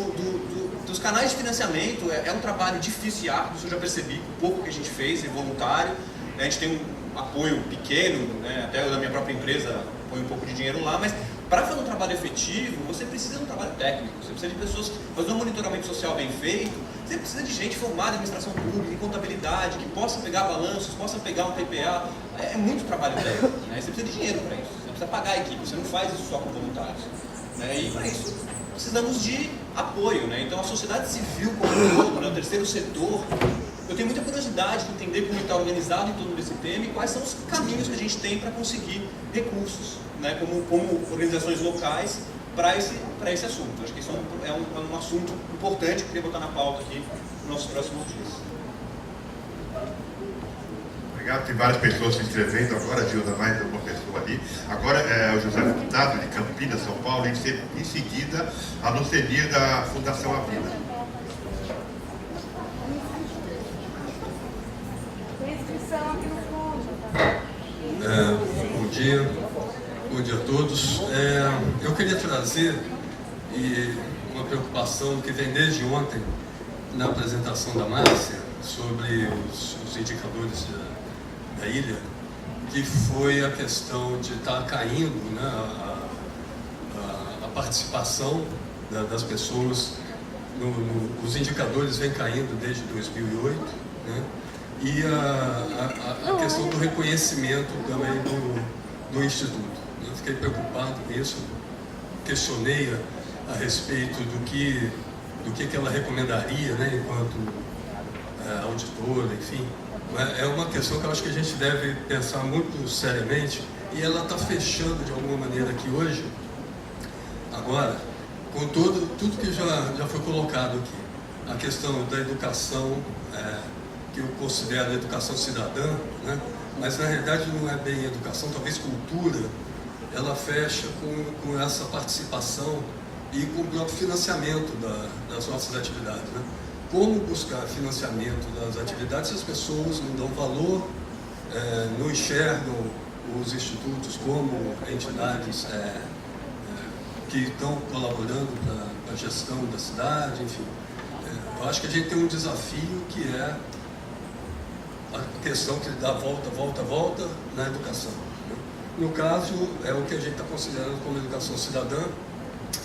dos canais de financiamento. É um trabalho difícil e árduo, isso eu já percebi, o pouco que a gente fez, é voluntário, né? A gente tem um apoio pequeno, né? Até eu da minha própria empresa põe um pouco de dinheiro lá, mas para fazer um trabalho efetivo, você precisa de um trabalho técnico, você precisa de pessoas fazendo um monitoramento social bem feito, você precisa de gente formada em administração pública, em contabilidade, que possa pegar balanços, possa pegar um PPA. É muito trabalho técnico, né? Você precisa de dinheiro para isso, você precisa pagar a equipe, você não faz isso só com voluntários, né? E para isso precisamos de apoio, né? Então a sociedade civil como um todo, né? O terceiro setor, eu tenho muita curiosidade de entender como está organizado em torno desse tema e quais são os caminhos que a gente tem para conseguir recursos, né, como organizações locais para esse assunto. Acho que isso é um assunto importante que eu queria botar na pauta aqui nos nossos próximos dias. Obrigado, tem várias pessoas se inscrevendo agora, Gilda, mais uma pessoa ali. Agora é o José Furtado, de Campinas, São Paulo, em seguida a Lucenir da Fundação A Vida. Bom dia a todos. Eu queria trazer uma preocupação que vem desde ontem na apresentação da Márcia sobre os indicadores da ilha, que foi a questão de estar caindo, né, a participação das pessoas, os indicadores vêm caindo desde 2008, né, e a questão do reconhecimento também do Instituto. Eu fiquei preocupado com isso, questionei a respeito do que ela recomendaria, né, enquanto auditora, enfim. É uma questão que eu acho que a gente deve pensar muito seriamente, e ela está fechando de alguma maneira aqui hoje, agora, com tudo que já foi colocado aqui. A questão da educação, que eu considero a educação cidadã, né? Mas na realidade não é bem educação, talvez cultura, ela fecha com essa participação e com o próprio financiamento das nossas atividades, né? Como buscar financiamento das atividades se as pessoas não dão valor, não enxergam os institutos como entidades que estão colaborando para a gestão da cidade, enfim. Eu acho que a gente tem um desafio que é a questão que dá volta na educação. No caso, é o que a gente está considerando como educação cidadã.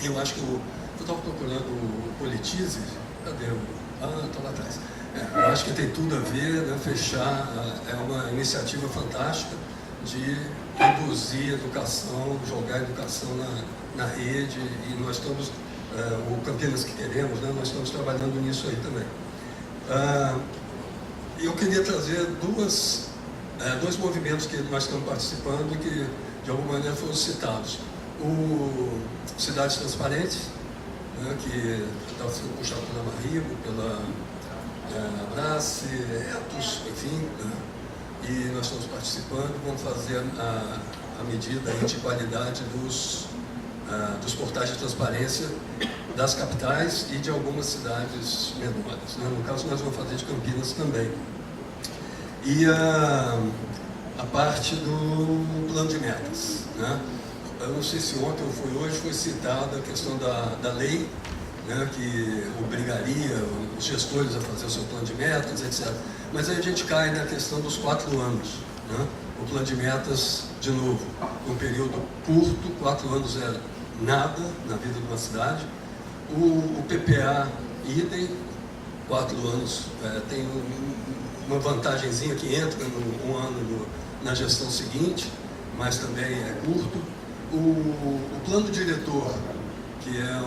Eu acho que eu estava procurando o Politize, cadê? Está lá atrás. Eu acho que tem tudo a ver, né, fechar, é uma iniciativa fantástica de induzir educação, jogar educação na rede, e nós estamos, o Campinas que queremos, né, nós estamos trabalhando nisso aí também. Eu queria trazer dois movimentos que nós estamos participando e que de alguma maneira foram citados. O Cidades Transparentes, né, que está sendo puxado pela Maribo, pela Abrace, Etos, enfim, né, e nós estamos participando, vamos fazer a medida de qualidade dos portais de transparência das capitais e de algumas cidades menores, né? No caso, nós vamos fazer de Campinas também. E a parte do plano de metas, né? Eu não sei se ontem ou foi hoje, foi citada a questão da lei, né, que obrigaria os gestores a fazer o seu plano de metas, etc. Mas aí a gente cai na questão dos 4 anos. Né? O plano de metas, de novo, um período curto, 4 anos é nada na vida de uma cidade. O PPA, idem, 4 anos, tem uma vantagenzinha que entra um ano na gestão seguinte, mas também é curto. O plano diretor, que é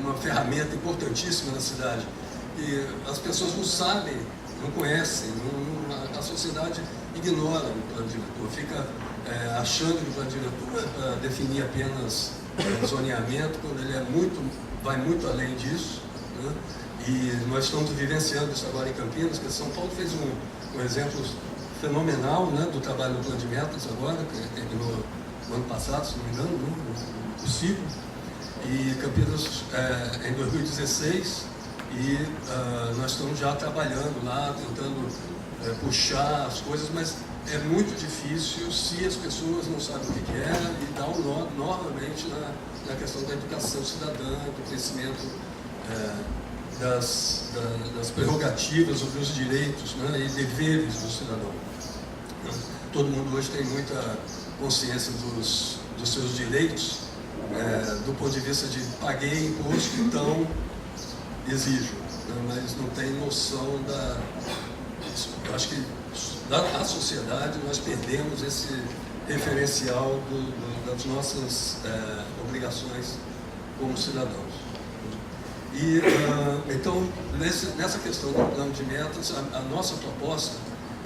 uma ferramenta importantíssima na cidade, e as pessoas não sabem, não conhecem, a sociedade ignora o plano diretor, fica achando que o plano diretor é para definir apenas zoneamento, quando ele vai muito além disso, né? E nós estamos vivenciando isso agora em Campinas, que São Paulo fez um exemplo fenomenal, né, do trabalho do plano de metas agora, que terminou no ano passado, se não me engano, no ciclo, e Campinas em 2016, e nós estamos já trabalhando lá, tentando puxar as coisas, mas é muito difícil se as pessoas não sabem o que é, e dá um nó novamente na questão da educação cidadã, do crescimento das prerrogativas, dos direitos, né, e deveres do cidadão. Todo mundo hoje tem muita consciência dos seus direitos, do ponto de vista de paguei imposto, então exijo, né, mas não tem noção eu acho que da sociedade nós perdemos esse referencial das nossas obrigações como cidadãos. E, então, nessa questão do plano de metas, a nossa proposta,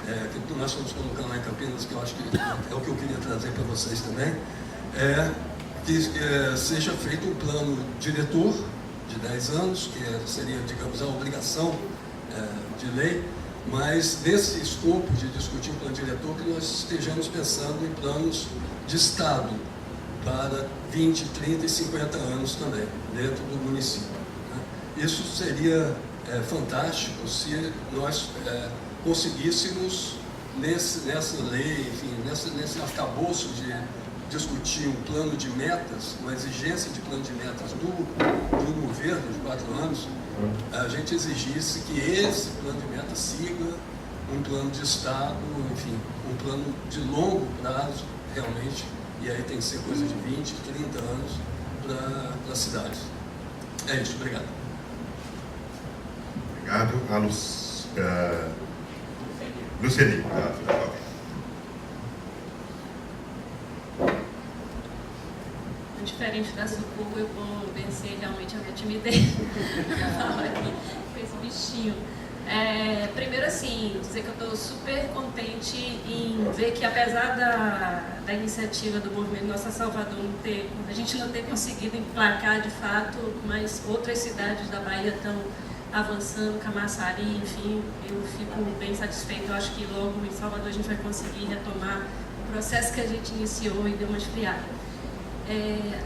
que nós estamos colocando lá em Campinas, que eu acho que é o que eu queria trazer para vocês também, é que seja feito um plano diretor de 10 anos, que seria, digamos, a obrigação de lei, mas nesse escopo de discutir um plano diretor, que nós estejamos pensando em planos de Estado para 20, 30 e 50 anos também, dentro do município. Né? Isso seria fantástico se nós conseguíssemos, nessa lei, enfim, nesse arcabouço de discutir um plano de metas, uma exigência de plano de metas do governo de 4 anos, a gente exigisse que esse plano de metas siga um plano de Estado, enfim, um plano de longo prazo, realmente, e aí tem que ser coisa de 20, 30 anos para as cidades. É isso, obrigado. Obrigado. Luceli, Diferente da Sucubo, eu vou vencer realmente a minha timidez com esse bichinho. Primeiro, assim, dizer que eu estou super contente em ver que, apesar da iniciativa do Movimento Nossa Salvador, a gente não ter conseguido emplacar de fato, mas outras cidades da Bahia estão avançando, Camaçari, enfim, eu fico bem satisfeito. Eu acho que logo em Salvador a gente vai conseguir retomar o processo que a gente iniciou e deu uma esfriada.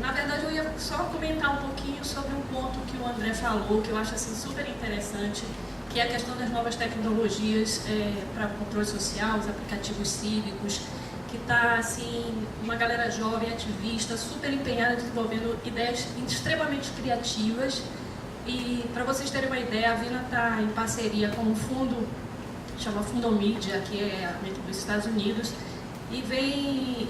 Na verdade, eu ia só comentar um pouquinho sobre um ponto que o André falou, que eu acho assim, super interessante, que é a questão das novas tecnologias para controle social, os aplicativos cívicos, que está assim, uma galera jovem, ativista, super empenhada, desenvolvendo ideias extremamente criativas. E, para vocês terem uma ideia, a Vina está em parceria com um fundo, chama Fundomídia, que é dos Estados Unidos, e vem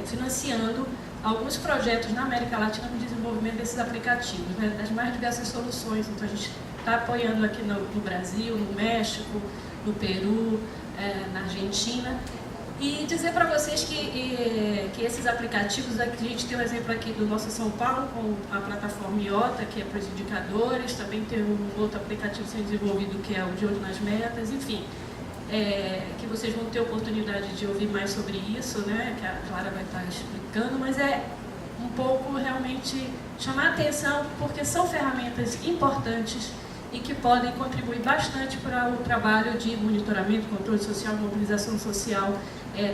financiando alguns projetos na América Latina no desenvolvimento desses aplicativos, né, das mais diversas soluções. Então, a gente está apoiando aqui no Brasil, no México, no Peru, na Argentina. E dizer para vocês que esses aplicativos, a gente tem um exemplo aqui do Nossa São Paulo, com a plataforma IOTA, que é para os indicadores, também tem um outro aplicativo sendo desenvolvido, que é o De Olho nas Metas, enfim. Que vocês vão ter oportunidade de ouvir mais sobre isso, né, que a Clara vai estar explicando, mas é um pouco realmente chamar a atenção, porque são ferramentas importantes e que podem contribuir bastante para o trabalho de monitoramento, controle social, mobilização social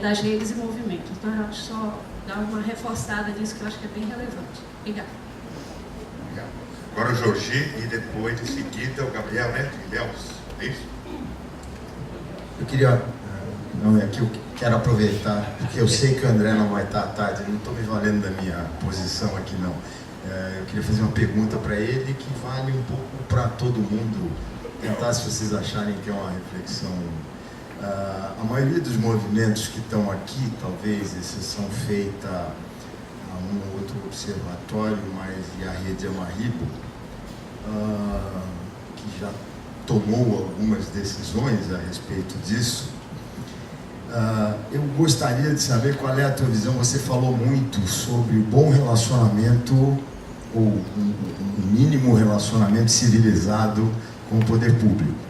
das redes e movimentos. Então, eu acho só dar uma reforçada nisso, que eu acho que é bem relevante. Obrigada. Obrigado. Agora o Jorgi e depois, de seguida, o Gabriel, né? É isso? Eu queria, aqui eu quero aproveitar, porque eu sei que o André não vai estar à tarde, eu não estou me valendo da minha posição aqui não. Eu queria fazer uma pergunta para ele que vale um pouco para todo mundo, tentar, se vocês acharem que é uma reflexão. A maioria dos movimentos que estão aqui, talvez exceção feita a um ou outro observatório, mas e a rede Amarribo, que já tomou algumas decisões a respeito disso. Eu gostaria de saber qual é a tua visão. Você falou muito sobre o bom relacionamento, ou um mínimo relacionamento civilizado com o poder público.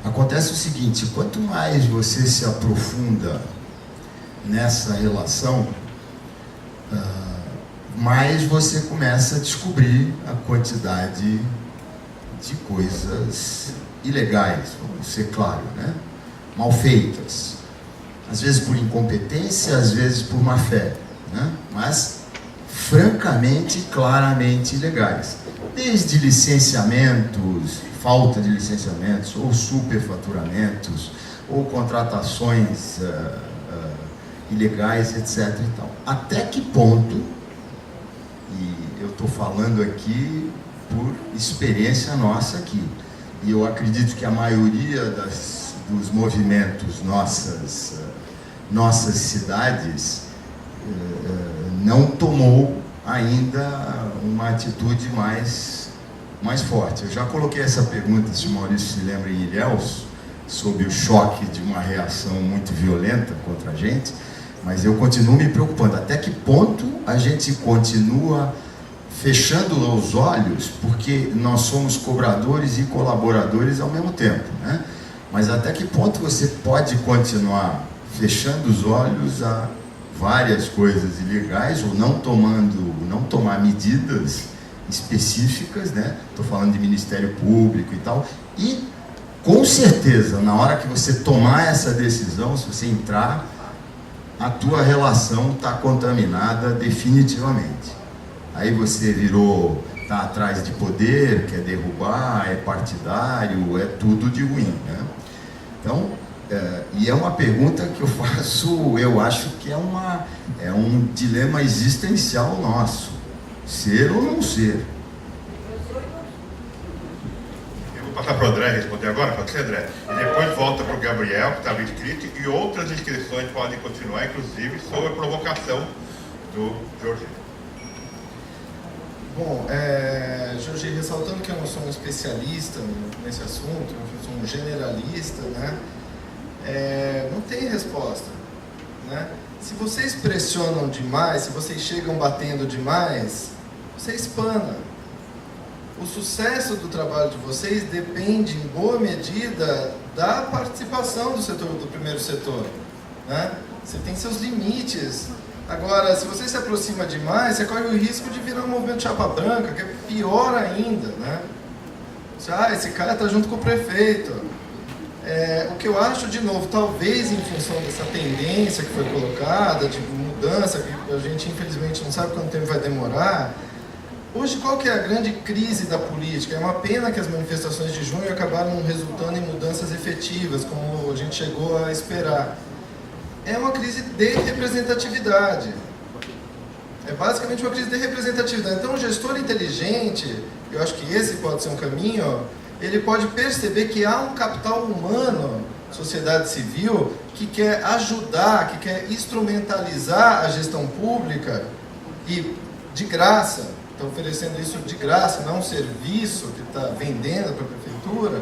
Acontece o seguinte, quanto mais você se aprofunda nessa relação, mais você começa a descobrir a quantidade de coisas ilegais, vamos ser claro, né? Mal feitas, às vezes por incompetência, às vezes por má fé, né? Mas francamente, claramente ilegais, desde licenciamentos, falta de licenciamentos, ou superfaturamentos, ou contratações ilegais, etc. E tal. Até que ponto, e eu estou falando aqui por experiência nossa aqui, e eu acredito que a maioria dos movimentos nossas cidades não tomou ainda uma atitude mais forte. Eu já coloquei essa pergunta, se o Maurício se lembra, em Ilhéus, sobre o choque de uma reação muito violenta contra a gente, mas eu continuo me preocupando. Até que ponto a gente continua fechando os olhos, porque nós somos cobradores e colaboradores ao mesmo tempo, né? Mas até que ponto você pode continuar fechando os olhos a várias coisas ilegais ou não tomar medidas específicas, né? Estou falando de Ministério Público e tal. E, com certeza, na hora que você tomar essa decisão, se você entrar, a tua relação está contaminada definitivamente. Aí você está atrás de poder, quer derrubar, é partidário, é tudo de ruim, né? Então, e é uma pergunta que eu faço, eu acho que é um dilema existencial nosso, ser ou não ser. Eu vou passar para o André responder agora, pode ser, André? E depois volta para o Gabriel, que estava inscrito, e outras inscrições podem continuar, inclusive, sob a provocação do Jorge. Bom, Jorge, ressaltando que eu não sou um especialista nesse assunto, eu sou um generalista, né? Não tem resposta, né? Se vocês pressionam demais, se vocês chegam batendo demais, você espana. O sucesso do trabalho de vocês depende, em boa medida, da participação do primeiro setor, né? Você tem seus limites. Agora, se você se aproxima demais, você corre o risco de virar um movimento de chapa branca, que é pior ainda, né? Esse cara está junto com o prefeito. O que eu acho, de novo, talvez em função dessa tendência que foi colocada, de mudança, que a gente infelizmente não sabe quanto tempo vai demorar, hoje qual que é a grande crise da política? É uma pena que as manifestações de junho acabaram resultando em mudanças efetivas, como a gente chegou a esperar. É uma crise de representatividade. É basicamente uma crise de representatividade. Então, o gestor inteligente, eu acho que esse pode ser um caminho, ele pode perceber que há um capital humano, sociedade civil, que quer ajudar, que quer instrumentalizar a gestão pública e de graça, está oferecendo isso de graça, não um serviço que está vendendo para a prefeitura.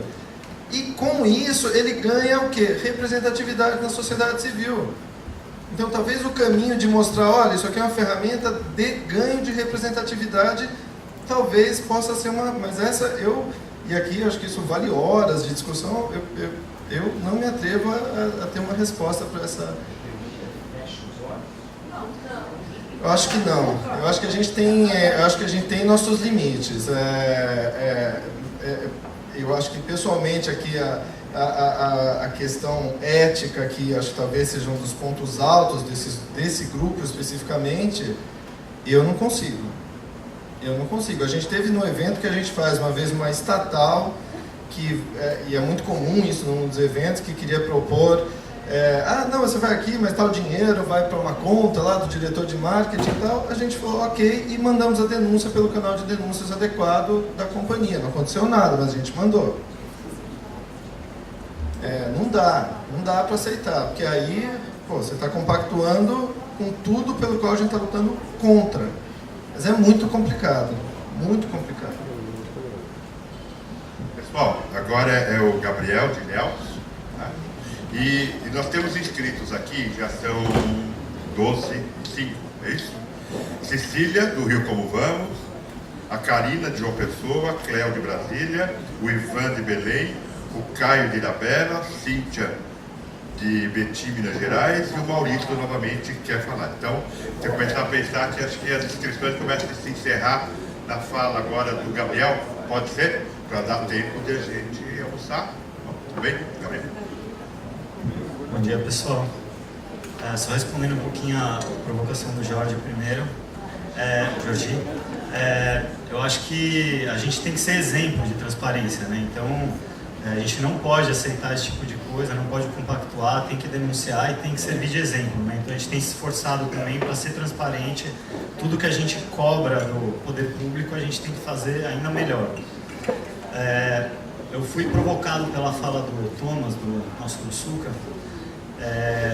E com isso ele ganha o quê? Representatividade na sociedade civil. Então talvez o caminho de mostrar, olha, isso aqui é uma ferramenta de ganho de representatividade, talvez possa ser uma... Mas e aqui eu acho que isso vale horas de discussão, eu não me atrevo a ter uma resposta para essa... Eu acho que não. Eu acho que a gente tem nossos limites. Eu acho que pessoalmente aqui a questão ética, que acho que talvez seja um dos pontos altos desse grupo especificamente, eu não consigo. A gente teve no evento que a gente faz uma vez uma estatal, e é muito comum isso num dos eventos, que queria propor, não, você vai aqui, mas tal dinheiro vai para uma conta lá do diretor de marketing e tal. A gente falou ok e mandamos a denúncia pelo canal de denúncias adequado da companhia. Não aconteceu nada, mas a gente mandou. Não dá para aceitar, porque aí você está compactuando com tudo pelo qual a gente está lutando contra. Mas é muito complicado, muito complicado. Pessoal, agora é o Gabriel de Ilhéus, né? E nós temos inscritos aqui, já são 5, é isso? Cecília, do Rio Como Vamos, a Karina de João Pessoa, Cléo de Brasília, o Ivan de Belém, o Caio de Ilhabela, Cíntia de Betim, Minas Gerais, e o Maurício novamente quer falar. Então, você começar a pensar que acho que as inscrições começam a se encerrar na fala agora do Gabriel, pode ser? Para dar tempo de a gente almoçar. Tudo bem, Gabriel? Bom dia, pessoal. Só respondendo um pouquinho a provocação do Jorge primeiro. Jorge, eu acho que a gente tem que ser exemplo de transparência, né? Então, a gente não pode aceitar esse tipo de coisa, não pode compactuar, tem que denunciar e tem que servir de exemplo, né? Então a gente tem se esforçado também para ser transparente. Tudo que a gente cobra do poder público, a gente tem que fazer ainda melhor. Eu fui provocado pela fala do Thomas, do nosso do Suca,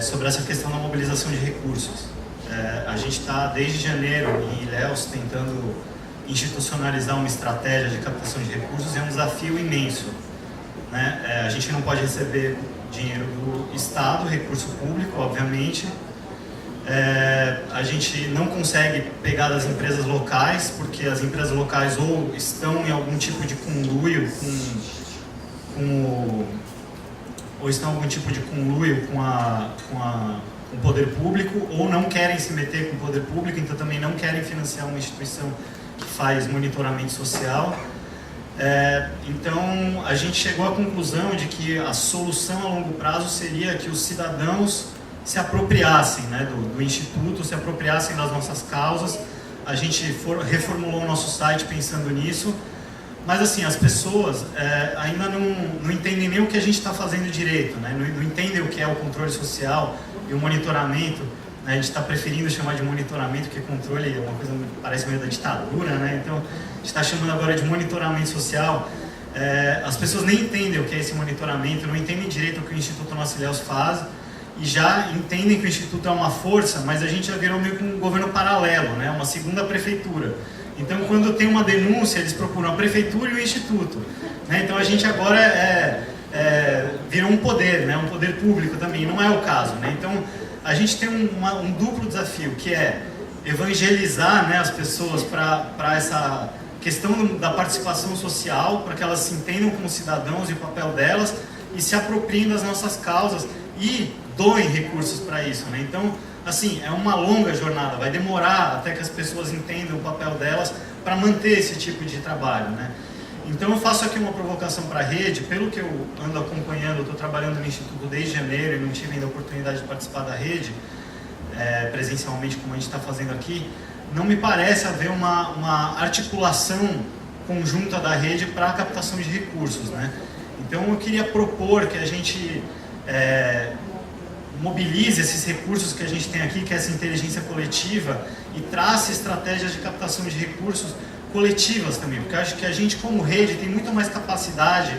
sobre essa questão da mobilização de recursos. A gente está desde janeiro em Ilhéus tentando institucionalizar uma estratégia de captação de recursos, e é um desafio imenso, né? A gente não pode receber dinheiro do Estado, recurso público, obviamente, A gente não consegue pegar das empresas locais, porque as empresas locais ou estão em algum tipo de conluio com o poder público, ou não querem se meter com o poder público, então também não querem financiar uma instituição que faz monitoramento social. Então a gente chegou à conclusão de que a solução a longo prazo seria que os cidadãos se apropriassem, né, do Instituto, se apropriassem das nossas causas. A gente reformulou o nosso site pensando nisso, mas assim, as pessoas ainda não entendem nem o que a gente está fazendo direito, né? Não entendem o que é o controle social e o monitoramento, né? A gente está preferindo chamar de monitoramento, porque controle é uma coisa que parece meio da ditadura, né? Então a gente está chamando agora de monitoramento social. As pessoas nem entendem o que é esse monitoramento, não entendem direito o que o Instituto Nossa Ilhéus faz, e já entendem que o Instituto é uma força, mas a gente já virou meio que um governo paralelo, né? Uma segunda prefeitura. Então, quando tem uma denúncia, eles procuram a prefeitura e o Instituto, né? Então, a gente agora virou um poder, né? Um poder público também, não é o caso, né? Então, a gente tem um duplo desafio, que é evangelizar, né, as pessoas para essa questão da participação social, para que elas se entendam como cidadãos e o papel delas, e se apropriem das nossas causas e doem recursos para isso, né? Então, assim, é uma longa jornada, vai demorar até que as pessoas entendam o papel delas para manter esse tipo de trabalho, né? Então eu faço aqui uma provocação para a rede. Pelo que eu ando acompanhando, eu estou trabalhando no Instituto desde janeiro e não tive ainda a oportunidade de participar da rede, presencialmente como a gente está fazendo aqui. Não me parece haver uma articulação conjunta da rede para a captação de recursos, né? Então eu queria propor que a gente mobilize esses recursos que a gente tem aqui, que é essa inteligência coletiva, e trace estratégias de captação de recursos coletivas também, porque eu acho que a gente como rede tem muito mais capacidade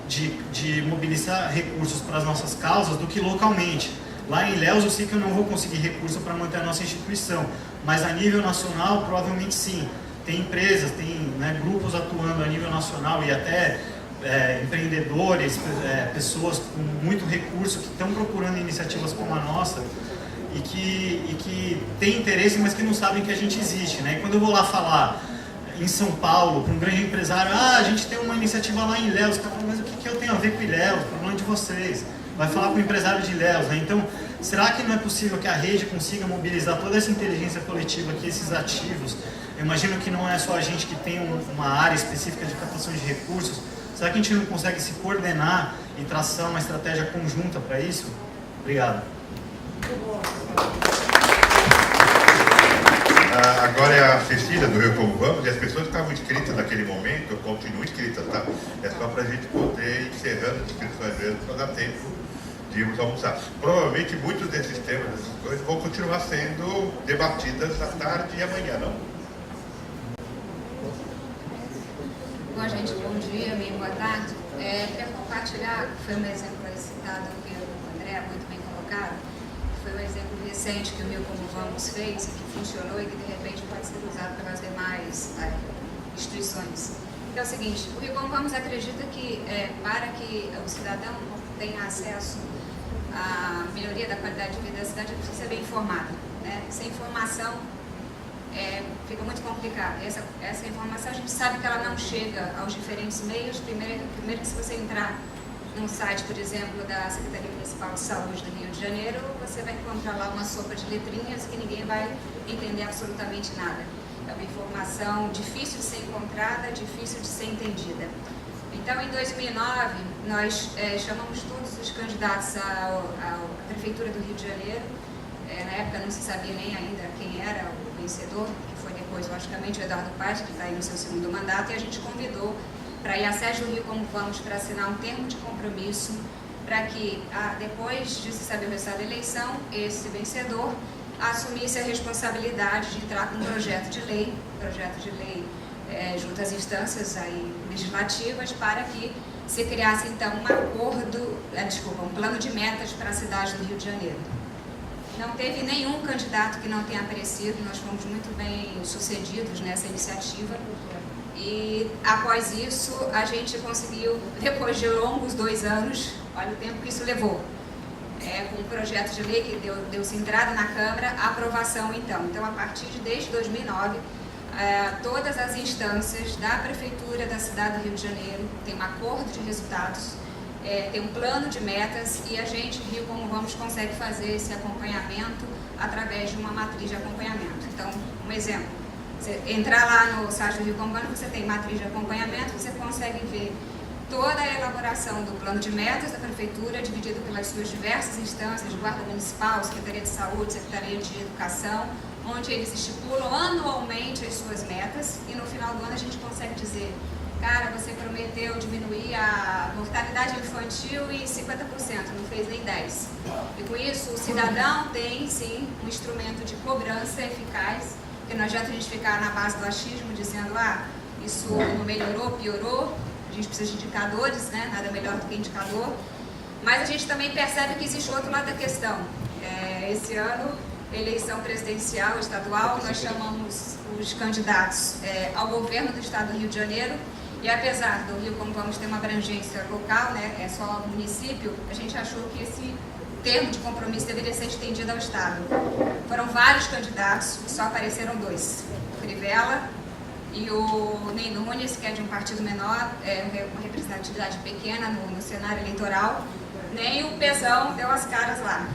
de mobilizar recursos para as nossas causas do que localmente. Lá em Ilhéus eu sei que eu não vou conseguir recurso para manter a nossa instituição, mas a nível nacional provavelmente sim. Tem empresas, tem, né, grupos atuando a nível nacional e até empreendedores, pessoas com muito recurso que estão procurando iniciativas como a nossa e que têm interesse, mas que não sabem que a gente existe, né? E quando eu vou lá falar em São Paulo para um grande empresário, a gente tem uma iniciativa lá em Ilhéus, o cara fala, mas o que eu tenho a ver com Ilhéus? O problema é de vocês. Vai falar com o empresário de Ilhéus, né? Então, será que não é possível que a rede consiga mobilizar toda essa inteligência coletiva aqui, esses ativos? Eu imagino que não é só a gente que tem uma área específica de captação de recursos. Será que a gente não consegue se coordenar e traçar uma estratégia conjunta para isso? Obrigado. Agora é a Cecília do Rio Como Vamos, e as pessoas que estavam inscritas naquele momento, continuam inscritas, tá? É só para a gente poder ir encerrando as inscrições mesmo, para dar tempo de irmos almoçar. Provavelmente muitos desses temas, dessas coisas, vão continuar sendo debatidas à tarde e amanhã, não? Bom, gente, bom dia, bem boa tarde. Queria compartilhar, foi um exemplo citado pelo André, muito bem colocado, foi um exemplo recente que o Rio Como Vamos fez, que funcionou e que de repente pode ser usado pelas demais instituições. Que é o seguinte, o Rio Como Vamos acredita que para que o cidadão tenha acesso à melhoria da qualidade de vida da cidade, ele precisa ser bem informado, né? Sem informação, fica muito complicado. Essa informação a gente sabe que ela não chega aos diferentes meios. Primeiro que se você entrar num site, por exemplo, da Secretaria Municipal de Saúde do Rio de Janeiro, você vai encontrar lá uma sopa de letrinhas que ninguém vai entender absolutamente nada. É uma informação difícil de ser encontrada, difícil de ser entendida. Então, em 2009, nós chamamos todos os candidatos à Prefeitura do Rio de Janeiro. Na época não se sabia nem ainda quem era o vencedor, que foi depois, logicamente, o Eduardo Paes, que está aí no seu segundo mandato, e a gente convidou para ir à sede do Rio Como Vamos para assinar um termo de compromisso para que, depois de se saber o resultado da eleição, esse vencedor assumisse a responsabilidade de entrar com um projeto de lei junto às instâncias aí legislativas para que se criasse, então, um plano de metas para a cidade do Rio de Janeiro. Não teve nenhum candidato que não tenha aparecido, nós fomos muito bem sucedidos nessa iniciativa e após isso a gente conseguiu, depois de longos 2 anos, olha o tempo que isso levou, com o projeto de lei que deu-se entrada na Câmara, a aprovação então. Então, a partir desde 2009, todas as instâncias da Prefeitura da cidade do Rio de Janeiro têm um acordo de resultados, tem um plano de metas e a gente, Rio Como Vamos, consegue fazer esse acompanhamento através de uma matriz de acompanhamento. Então, um exemplo, você entrar lá no site do Rio Como Vamos, você tem matriz de acompanhamento, você consegue ver toda a elaboração do plano de metas da Prefeitura, dividido pelas suas diversas instâncias, Guarda Municipal, Secretaria de Saúde, Secretaria de Educação, onde eles estipulam anualmente as suas metas e no final do ano a gente consegue dizer: cara, você prometeu diminuir a mortalidade infantil em 50%, não fez nem 10%. E com isso, o cidadão tem, sim, um instrumento de cobrança eficaz, porque não adianta a gente ficar na base do achismo dizendo: isso não melhorou, piorou. A gente precisa de indicadores, né? Nada melhor do que indicador. Mas a gente também percebe que existe outro lado da questão. Esse ano, eleição presidencial estadual, nós chamamos os candidatos ao governo do estado do Rio de Janeiro. E apesar do Rio Como Vamos ter uma abrangência local, né, é só o município, a gente achou que esse termo de compromisso deveria ser estendido ao estado. Foram vários candidatos, só apareceram 2. Crivella e o Ney Nunes, que é de um partido menor, uma representatividade pequena no cenário eleitoral. Nem o Pezão deu as caras lá.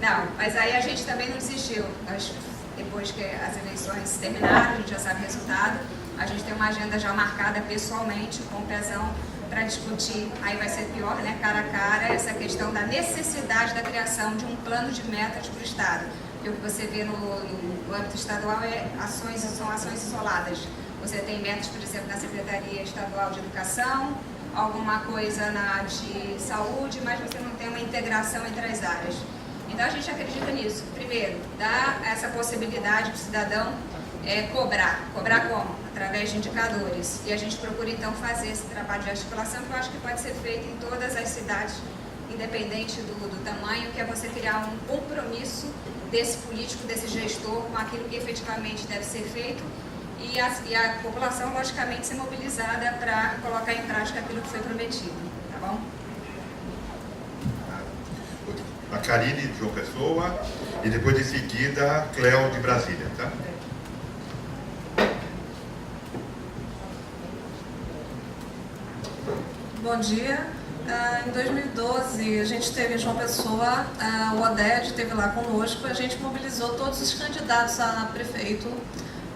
Não, mas aí a gente também não desistiu. Depois que as eleições terminaram, a gente já sabe o resultado, a gente tem uma agenda já marcada pessoalmente com o Pezão para discutir, aí vai ser pior, né, cara a cara, essa questão da necessidade da criação de um plano de metas para o Estado. Porque o que você vê no âmbito estadual são ações isoladas. Você tem metas, por exemplo, na Secretaria Estadual de Educação, alguma coisa na área de saúde, mas você não tem uma integração entre as áreas. Então a gente acredita nisso. Primeiro, dar essa possibilidade para o cidadão cobrar. Cobrar como? Através de indicadores. E a gente procura então fazer esse trabalho de articulação, que eu acho que pode ser feito em todas as cidades, independente do tamanho, que é você criar um compromisso desse político, desse gestor, com aquilo que efetivamente deve ser feito e a população, logicamente, ser mobilizada para colocar em prática aquilo que foi prometido. Tá bom? A Karine de João Pessoa e depois em seguida a Cléo de Brasília, tá? Bom dia. Em 2012 a gente teve em João Pessoa, o ODED esteve lá conosco, a gente mobilizou todos os candidatos a prefeito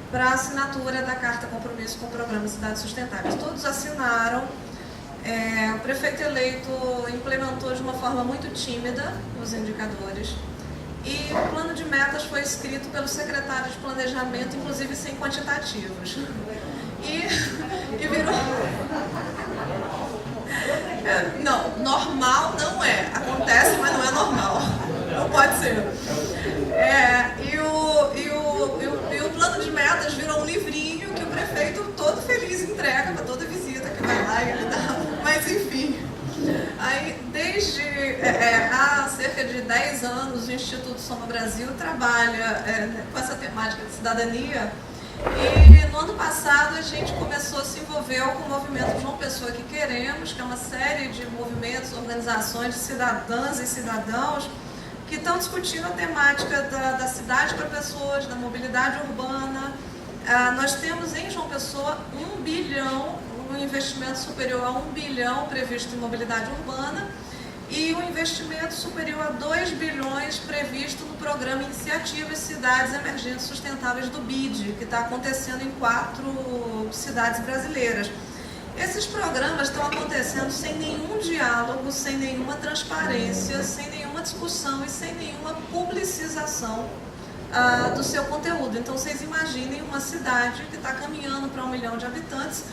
para a assinatura da Carta Compromisso com o Programa Cidades Sustentáveis. Todos assinaram. O prefeito eleito implementou de uma forma muito tímida os indicadores e o plano de metas foi escrito pelo secretário de Planejamento, inclusive sem quantitativos. E virou... Não, normal não é. Acontece, mas não é normal. Não pode ser. E o plano de metas virou um livrinho que o prefeito todo feliz entrega para toda visita que vai lá e ele dá. Mas enfim, aí desde há cerca de 10 anos o Instituto Soma Brasil trabalha com essa temática de cidadania e no ano passado a gente começou a se envolver com o movimento João Pessoa que Queremos, que é uma série de movimentos, organizações de cidadãs e cidadãos que estão discutindo a temática da cidade para pessoas, da mobilidade urbana. Nós temos em João Pessoa 1 bilhão, um investimento superior a 1 bilhão previsto em mobilidade urbana e um investimento superior a 2 bilhões previsto no programa Iniciativas Cidades Emergentes Sustentáveis do BID, que está acontecendo em 4 cidades brasileiras. Esses programas estão acontecendo sem nenhum diálogo, sem nenhuma transparência, sem nenhuma discussão e sem nenhuma publicização do seu conteúdo. Então, vocês imaginem uma cidade que está caminhando para 1 milhão de habitantes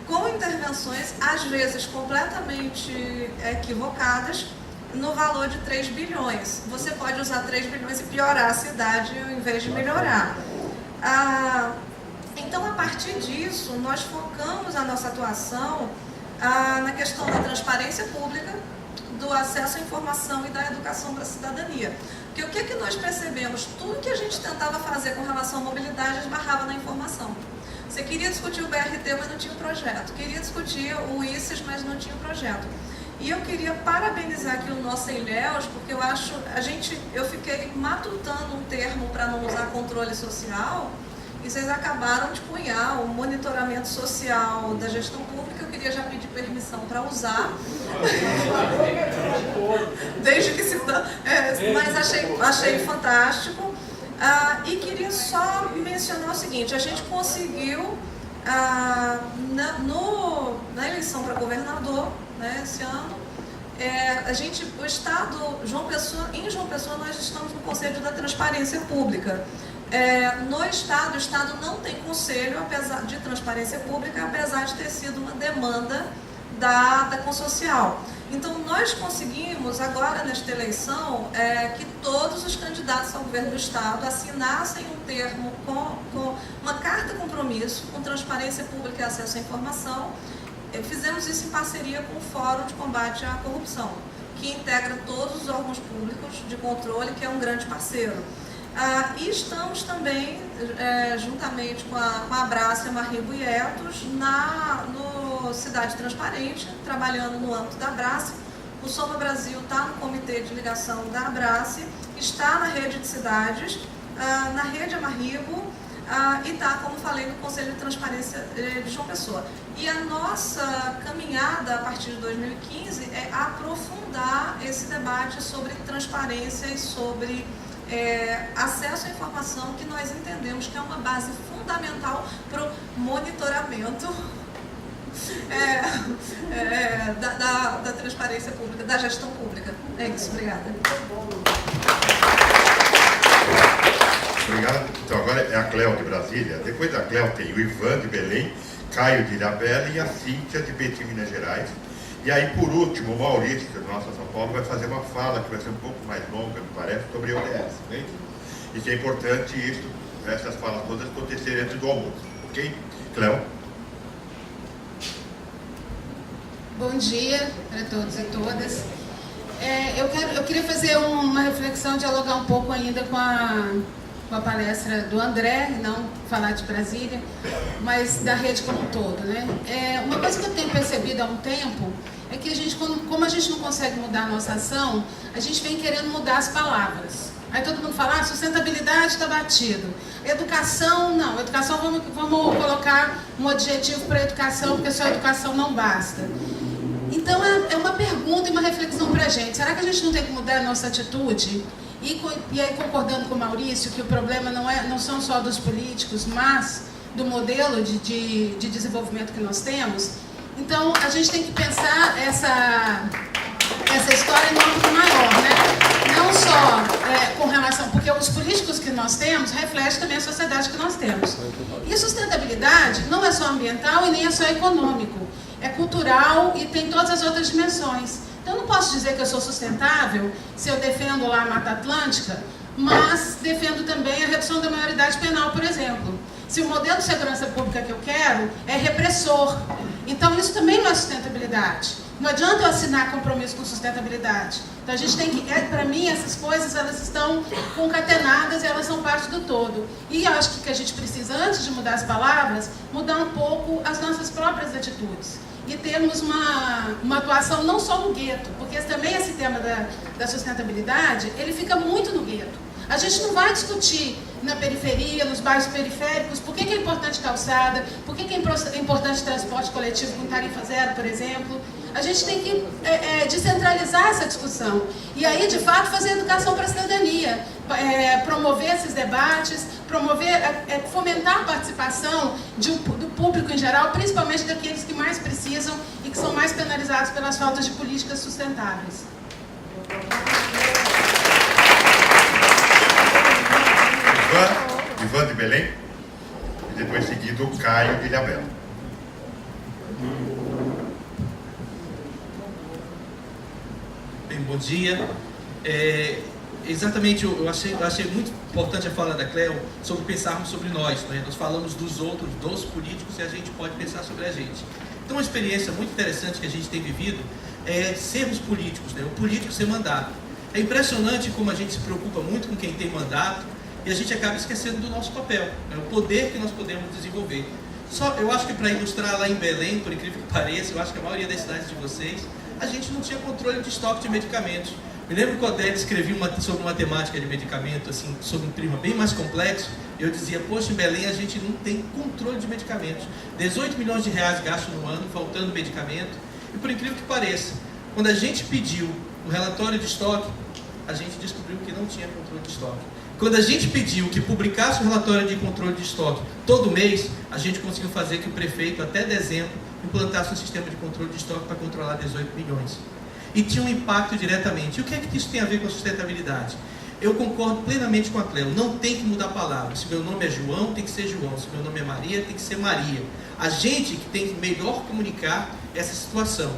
com intervenções, às vezes, completamente equivocadas, no valor de 3 bilhões. Você pode usar 3 bilhões e piorar a cidade, ao invés de melhorar. Então, a partir disso, nós focamos a nossa atuação na questão da transparência pública, do acesso à informação e da educação para a cidadania. Porque o que nós percebemos? Tudo que a gente tentava fazer com relação à mobilidade esbarrava na informação. Você queria discutir o BRT, mas não tinha o projeto. Queria discutir o ICES, mas não tinha o projeto. E eu queria parabenizar aqui o nosso Ilhéus, porque eu fiquei matutando um termo para não usar controle social, e vocês acabaram de cunhar o monitoramento social da gestão pública. Eu queria já pedir permissão para usar. Desde que se... mas achei fantástico. E queria só mencionar o seguinte, a gente conseguiu, na eleição para governador, né, esse ano, o Estado, em João Pessoa, nós estamos no Conselho da Transparência Pública. No Estado, o Estado não tem conselho de transparência pública, apesar de ter sido uma demanda da Consocial. Então, nós conseguimos, agora nesta eleição, que todos os candidatos ao governo do Estado assinassem um termo com uma carta compromisso com transparência pública e acesso à informação. Fizemos isso em parceria com o Fórum de Combate à Corrupção, que integra todos os órgãos públicos de controle, que é um grande parceiro. E estamos também, juntamente com a Abrace, Amarribo e Etos, no Cidade Transparente, trabalhando no âmbito da Abrace. O Soma Brasil está no comitê de ligação da Abrace, está na rede de cidades, na rede Amarribo, e está, como falei, no Conselho de Transparência de João Pessoa. E a nossa caminhada a partir de 2015 é aprofundar esse debate sobre transparência e sobre acesso à informação, que nós entendemos que é uma base fundamental para o monitoramento da transparência pública, da gestão pública. É isso, obrigada. Obrigado. Então agora é a Cléo de Brasília. Depois da Cléo tem o Ivan de Belém, Caio de Ilhabela e a Cíntia de Betim, Minas Gerais. E aí, por último, o Maurício, do Nossa São Paulo, vai fazer uma fala que vai ser um pouco mais longa, me parece, sobre ODS, né? E que é importante isso, essas falas todas acontecerem antes do almoço, ok? Cléo? Bom dia para todos e todas. Eu queria fazer uma reflexão, dialogar um pouco ainda com a palestra do André, não falar de Brasília, mas da rede como um todo, né? Uma coisa que eu tenho percebido há um tempo é que como a gente não consegue mudar a nossa ação, a gente vem querendo mudar as palavras. Aí todo mundo fala, sustentabilidade está batido. Educação, não. Educação, vamos colocar um adjetivo para educação, porque só educação não basta. Então, é uma pergunta e uma reflexão para a gente. Será que a gente não tem que mudar a nossa atitude? E aí, concordando com o Maurício, que o problema não são só dos políticos, mas do modelo de desenvolvimento que nós temos. Então, a gente tem que pensar essa história em âmbito maior, né? Não só com relação... Porque os políticos que nós temos refletem também a sociedade que nós temos. E sustentabilidade não é só ambiental e nem é só econômico. É cultural e tem todas as outras dimensões. Então, eu não posso dizer que eu sou sustentável se eu defendo lá a Mata Atlântica, mas defendo também a redução da maioridade penal, por exemplo. Se o modelo de segurança pública que eu quero é repressor, então isso também não é sustentabilidade. Não adianta eu assinar compromisso com sustentabilidade. Então a gente tem que, para mim, essas coisas elas estão concatenadas e elas são parte do todo. E eu acho que a gente precisa, antes de mudar as palavras, mudar um pouco as nossas próprias atitudes. E termos uma atuação não só no gueto, porque também esse tema da sustentabilidade, ele fica muito no gueto. A gente não vai discutir na periferia, nos bairros periféricos, por que é importante calçada, por que é importante transporte coletivo com tarifa zero, por exemplo. A gente tem que descentralizar essa discussão. E aí, de fato, fazer educação para a cidadania, promover esses debates, fomentar a participação do público em geral, principalmente daqueles que mais precisam e que são mais penalizados pelas faltas de políticas sustentáveis. Ivan de Belém, e depois seguido o Caio de Ilhabela. Bem, bom dia. Exatamente, eu achei muito importante a fala da Cléo sobre pensarmos sobre nós, né? Nós falamos dos outros, dos políticos, e a gente pode pensar sobre a gente. Então, uma experiência muito interessante que a gente tem vivido é sermos políticos, né? O político ser mandato. É impressionante como a gente se preocupa muito com quem tem mandato e a gente acaba esquecendo do nosso papel, né? O poder que nós podemos desenvolver. Eu acho que para ilustrar lá em Belém, por incrível que pareça, eu acho que a maioria das cidades de vocês a gente não tinha controle de estoque de medicamentos. Me lembro que o Odete escrevia sobre uma temática de medicamento, assim, sobre um clima bem mais complexo. Eu dizia, poxa, em Belém a gente não tem controle de medicamentos. 18 milhões de reais gastos no ano, faltando medicamento. E por incrível que pareça, quando a gente pediu o relatório de estoque, a gente descobriu que não tinha controle de estoque. Quando a gente pediu que publicasse o relatório de controle de estoque todo mês, a gente conseguiu fazer que o prefeito, até dezembro, implantasse um sistema de controle de estoque para controlar 18 milhões. E tinha um impacto diretamente. E o que é que isso tem a ver com a sustentabilidade? Eu concordo plenamente com a Cleo, não tem que mudar a palavra. Se meu nome é João, tem que ser João. Se meu nome é Maria, tem que ser Maria. A gente que tem que melhor comunicar essa situação.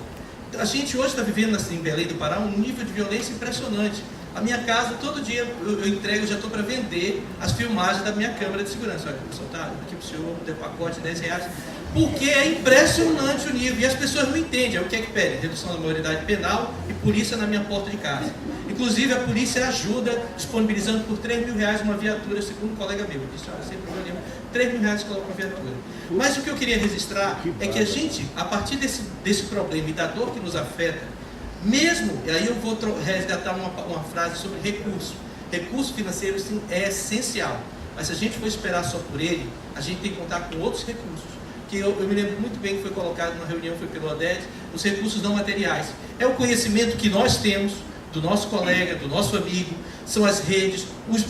A gente hoje está vivendo assim, em Belém do Pará um nível de violência impressionante. A minha casa, todo dia eu entrego, eu já estou para vender as filmagens da minha câmera de segurança. Olha, pessoal, tá aqui para o senhor, de pacote de R$10. Porque é impressionante o nível. E as pessoas não entendem. O que é que pedem? Redução da maioridade penal e polícia na minha porta de casa. Inclusive, a polícia ajuda, disponibilizando por R$3.000 uma viatura, segundo um colega meu. Disse, olha, sem problema, R$3.000 coloca uma viatura. Mas o que eu queria registrar é que a gente, a partir desse problema e da dor que nos afeta, mesmo, e aí eu vou resgatar uma frase sobre recurso. Recurso financeiro, sim, é essencial. Mas se a gente for esperar só por ele, a gente tem que contar com outros recursos. Que eu me lembro muito bem que foi colocado na reunião, foi pelo Odete, os recursos não materiais. É o conhecimento que nós temos, do nosso colega, do nosso amigo, são as redes, os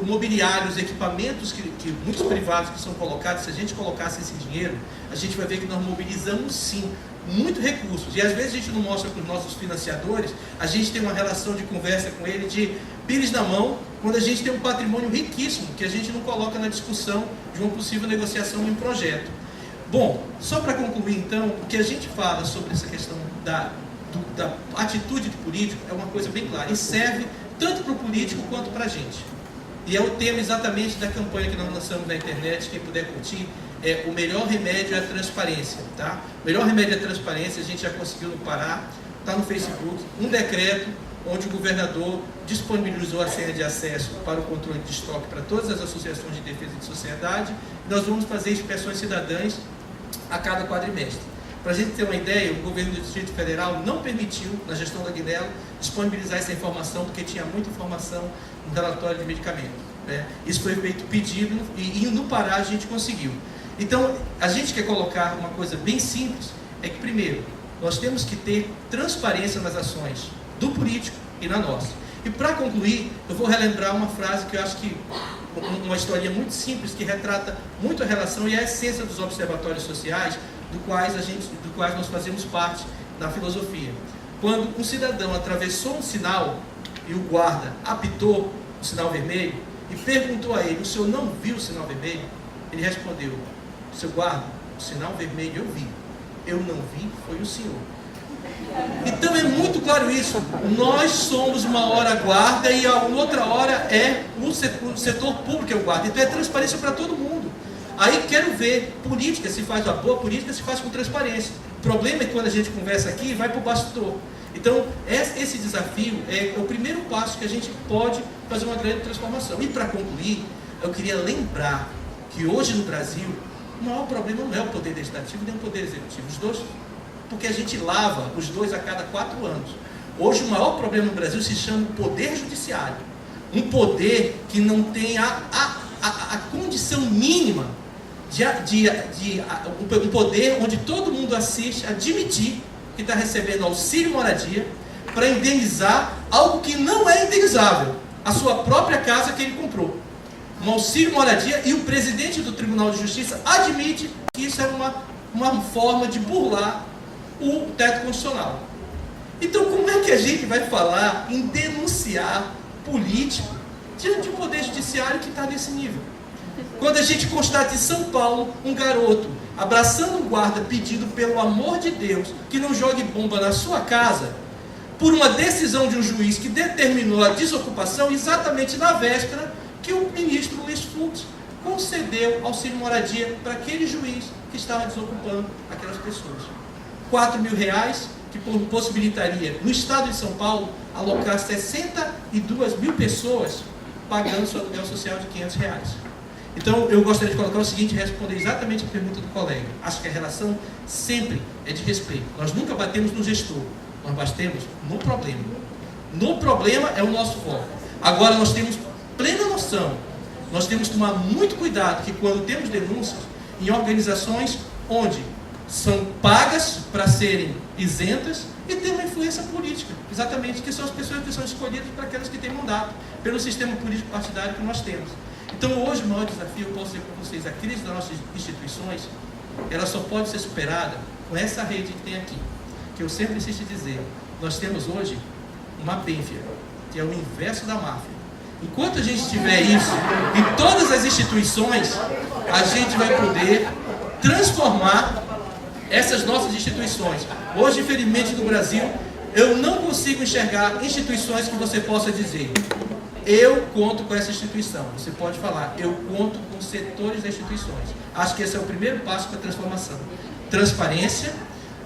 mobiliários, os equipamentos que muitos privados que são colocados. Se a gente colocasse esse dinheiro, a gente vai ver que nós mobilizamos sim muitos recursos, e às vezes a gente não mostra para os nossos financiadores, a gente tem uma relação de conversa com ele de pires na mão, quando a gente tem um patrimônio riquíssimo, que a gente não coloca na discussão de uma possível negociação em um projeto. Bom, só para concluir então, o que a gente fala sobre essa questão da atitude do político é uma coisa bem clara, e serve tanto para o político quanto para a gente. E é o tema exatamente da campanha que nós lançamos na internet, quem puder curtir, é o melhor remédio é a transparência, tá? O melhor remédio é a transparência, a gente já conseguiu no Pará, está no Facebook, um decreto onde o governador disponibilizou a senha de acesso para o controle de estoque para todas as associações de defesa de sociedade. Nós vamos fazer inspeções cidadãs a cada quadrimestre. Para a gente ter uma ideia, o governo do Distrito Federal não permitiu, na gestão da Aguinaldo, disponibilizar essa informação, porque tinha muita informação no relatório de medicamento, né? Isso foi feito pedido e no Pará a gente conseguiu. Então, a gente quer colocar uma coisa bem simples, é que primeiro, nós temos que ter transparência nas ações do político e na nossa. E para concluir, eu vou relembrar uma frase que eu acho que, uma historinha muito simples, que retrata muito a relação e a essência dos observatórios sociais, do quais nós fazemos parte na filosofia. Quando um cidadão atravessou um sinal e o guarda apitou o sinal vermelho e perguntou a ele, o senhor não viu o sinal vermelho? Ele respondeu, seu guarda, o sinal vermelho eu vi, eu não vi, foi o senhor. Então é muito claro isso, nós somos uma hora guarda e a outra hora é o setor público é o guarda, então é transparência para todo mundo. Aí quero ver, política se faz, a boa política se faz com transparência. O problema é que quando a gente conversa aqui, vai para o bastidor. Então, esse desafio é o primeiro passo que a gente pode fazer uma grande transformação. E para concluir, eu queria lembrar que hoje no Brasil, o maior problema não é o poder legislativo nem o poder executivo, os dois, porque a gente lava os dois a cada 4 anos. Hoje o maior problema no Brasil se chama poder judiciário. Um poder que não tem a condição mínima um poder onde todo mundo assiste a admitir que está recebendo auxílio moradia para indenizar algo que não é indenizável, a sua própria casa que ele comprou. Um auxílio moradia, e o presidente do Tribunal de Justiça admite que isso é uma forma de burlar o teto constitucional. Então como é que a gente vai falar em denunciar político diante de um poder judiciário que está nesse nível? Quando a gente constata em São Paulo um garoto abraçando um guarda pedindo pelo amor de Deus que não jogue bomba na sua casa, por uma decisão de um juiz que determinou a desocupação exatamente na véspera que o ministro Luiz Fux concedeu auxílio moradia para aquele juiz que estava desocupando aquelas pessoas. R$4.000 que possibilitaria no estado de São Paulo alocar 62 mil pessoas pagando seu aluguel social de R$500. Então, eu gostaria de colocar o seguinte e responder exatamente a pergunta do colega. Acho que a relação sempre é de respeito. Nós nunca batemos no gestor, nós batemos no problema. No problema é o nosso foco. Agora, nós temos plena noção, nós temos que tomar muito cuidado que quando temos denúncias em organizações onde são pagas para serem isentas e tem uma influência política, exatamente, que são as pessoas que são escolhidas para aquelas que têm mandato, pelo sistema político partidário que nós temos. Então, hoje, o maior desafio, eu posso dizer para vocês, a crise das nossas instituições, ela só pode ser superada com essa rede que tem aqui, que eu sempre insisto em dizer, nós temos hoje uma pênfia, que é o inverso da máfia. Enquanto a gente tiver isso em todas as instituições, a gente vai poder transformar essas nossas instituições. Hoje, infelizmente, no Brasil, eu não consigo enxergar instituições que você possa dizer: eu conto com essa instituição. Você pode falar: eu conto com setores das instituições. Acho que esse é o primeiro passo para a transformação. Transparência,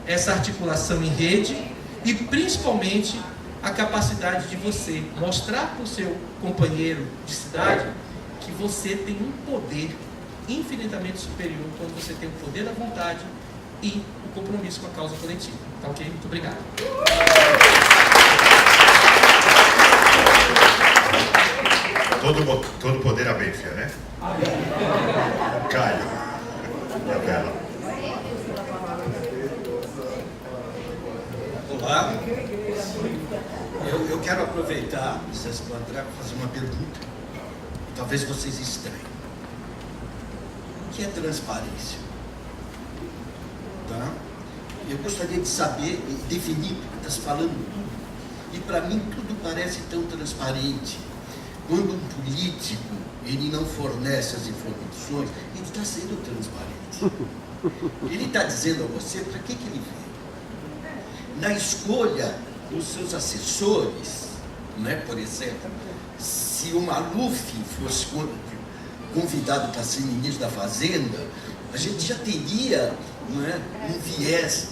essa articulação em rede e, principalmente, a capacidade de você mostrar para o seu companheiro de cidade que você tem um poder infinitamente superior quando você tem o poder da vontade e o compromisso com a causa coletiva. Tá ok? Muito obrigado. Todo poder a bênfia, né? Caio. E a Bela. Olá. Eu quero aproveitar a licença do André para fazer uma pergunta. Talvez vocês estranhem. O que é transparência? Tá? Eu gostaria de saber e definir, porque está se falando tudo. E para mim tudo parece tão transparente. Quando um político ele não fornece as informações, ele está sendo transparente. Ele está dizendo a você para que ele veio. Na escolha dos seus assessores, né, por exemplo, se o Maluf fosse convidado para ser ministro da Fazenda, a gente já teria, né, um viés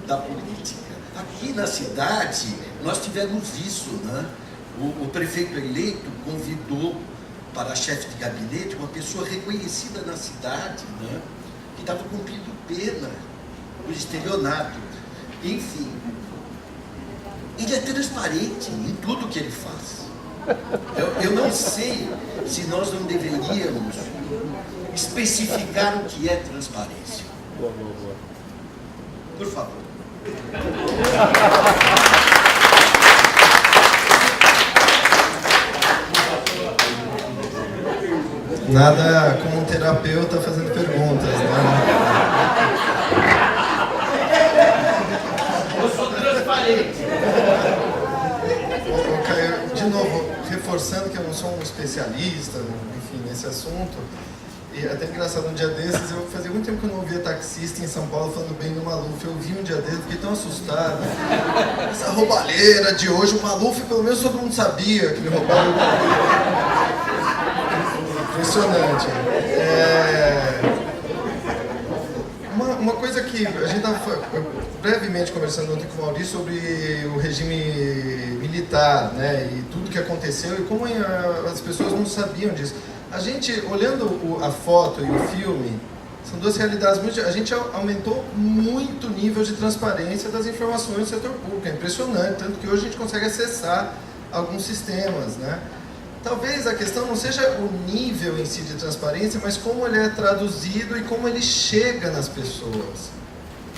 da política. Aqui na cidade, nós tivemos isso, né? O prefeito eleito convidou para chefe de gabinete uma pessoa reconhecida na cidade, né, que estava cumprindo pena por estelionato. Enfim, ele é transparente em tudo que ele faz. Eu não sei se nós não deveríamos especificar o que é transparência. Por favor. Nada como um terapeuta fazendo perguntas, né? Eu sou transparente. Caio, de novo, reforçando que eu não sou um especialista, enfim, nesse assunto. E é até engraçado, um dia desses, eu fazia muito tempo que eu não ouvia taxista em São Paulo falando bem do Maluf. Eu vi um dia desses, fiquei tão assustado. Essa roubalheira de hoje, o Maluf, pelo menos todo mundo sabia que ele roubava. Impressionante. Uma coisa que a gente estava brevemente conversando ontem com o Maurício sobre o regime militar, né, e tudo que aconteceu e como as pessoas não sabiam disso. A gente, olhando a foto e o filme, são duas realidades muito... A gente aumentou muito o nível de transparência das informações do setor público. É impressionante, tanto que hoje a gente consegue acessar alguns sistemas, né? Talvez a questão não seja o nível em si de transparência, mas como ele é traduzido e como ele chega nas pessoas.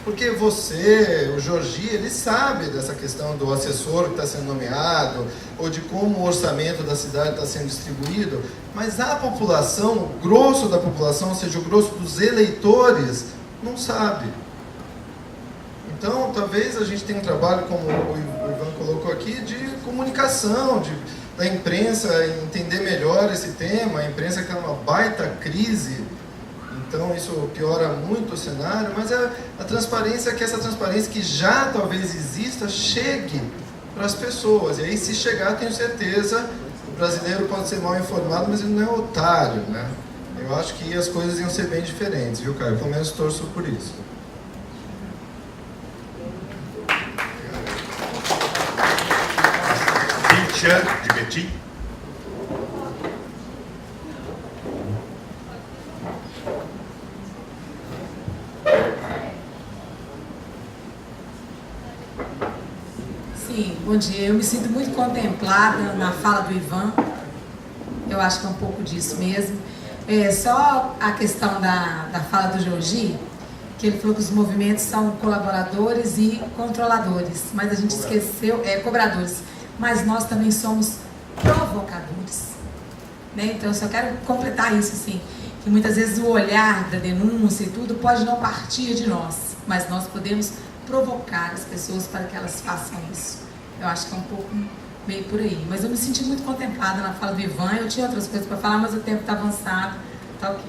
Porque você, o Jorgi, ele sabe dessa questão do assessor que está sendo nomeado, ou de como o orçamento da cidade está sendo distribuído, mas a população, o grosso da população, ou seja, o grosso dos eleitores, não sabe. Então, talvez a gente tenha um trabalho, como o Ivan colocou aqui, de comunicação, da imprensa entender melhor esse tema. A imprensa que está numa baita crise, então isso piora muito o cenário, mas a transparência, que essa transparência que já talvez exista, chegue para as pessoas. E aí, se chegar, tenho certeza, o brasileiro pode ser mal informado, mas ele não é otário, né? Eu acho que as coisas iam ser bem diferentes, viu, Caio? Pelo menos torço por isso. De Betim. Bom dia, eu me sinto muito contemplada na fala do Ivan, eu acho que é um pouco disso mesmo. Só a questão da fala do Jorge, que ele falou que os movimentos são colaboradores e controladores, mas a gente esqueceu, cobradores, mas nós também somos provocadores, né? Então eu só quero completar isso, assim, que muitas vezes o olhar da denúncia e tudo pode não partir de nós, mas nós podemos provocar as pessoas para que elas façam isso. Eu acho que é um pouco meio por aí, mas eu me senti muito contemplada na fala do Ivan. Eu tinha outras coisas para falar, mas o tempo está avançado, tá ok.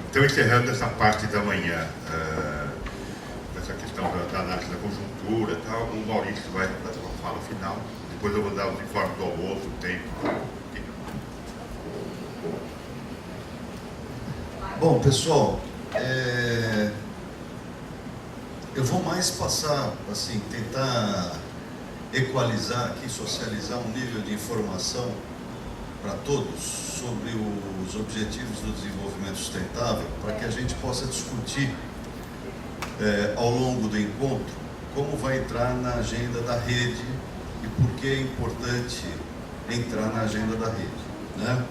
Então, encerrando essa parte da manhã, essa questão da análise da conjuntura e tal, o Maurício vai dar sua fala final, depois eu vou dar os informes do almoço, o tempo. Bom, pessoal, eu vou mais passar, assim, tentar equalizar aqui, socializar um nível de informação para todos sobre os objetivos do desenvolvimento sustentável, para que a gente possa discutir ao longo do encontro como vai entrar na agenda da rede e por que é importante entrar na agenda da rede, né?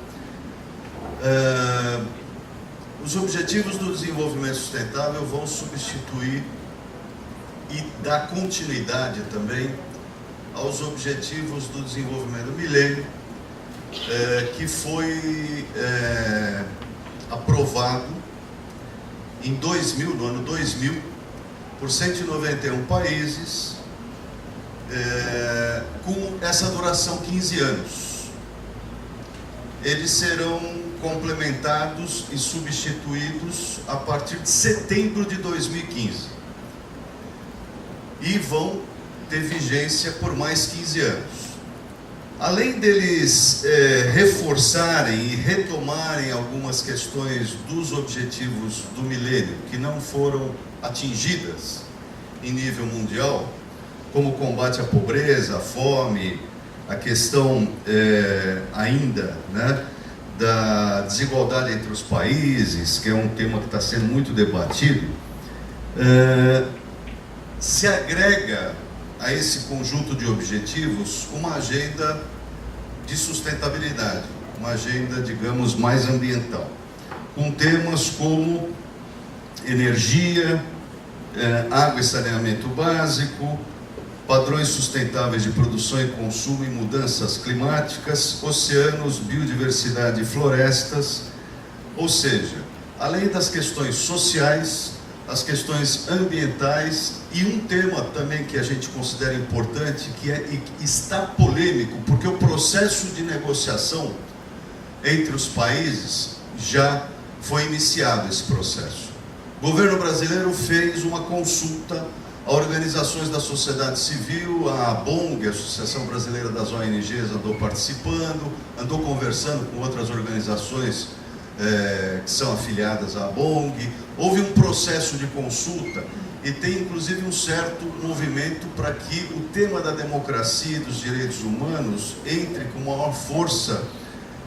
Os objetivos do desenvolvimento sustentável vão substituir e dar continuidade também aos objetivos do desenvolvimento do milênio, que foi aprovado em 2000, no ano 2000, por 191 países, com essa duração 15 anos. Eles serão complementados e substituídos a partir de setembro de 2015 e vão ter vigência por mais 15 anos. Além deles reforçarem e retomarem algumas questões dos objetivos do milênio que não foram atingidas em nível mundial, como o combate à pobreza, à fome, a questão ainda, né, da desigualdade entre os países, que é um tema que está sendo muito debatido, se agrega a esse conjunto de objetivos uma agenda de sustentabilidade, uma agenda, digamos, mais ambiental, com temas como energia, água e saneamento básico, padrões sustentáveis de produção e consumo e mudanças climáticas, oceanos, biodiversidade e florestas, ou seja, além das questões sociais, as questões ambientais e um tema também que a gente considera importante, que está polêmico, porque o processo de negociação entre os países já foi iniciado esse processo. O governo brasileiro fez uma consulta a organizações da sociedade civil, a ABONG, a Associação Brasileira das ONGs, andou participando, andou conversando com outras organizações que são afiliadas à ABONG. Houve um processo de consulta e tem inclusive um certo movimento para que o tema da democracia e dos direitos humanos entre com maior força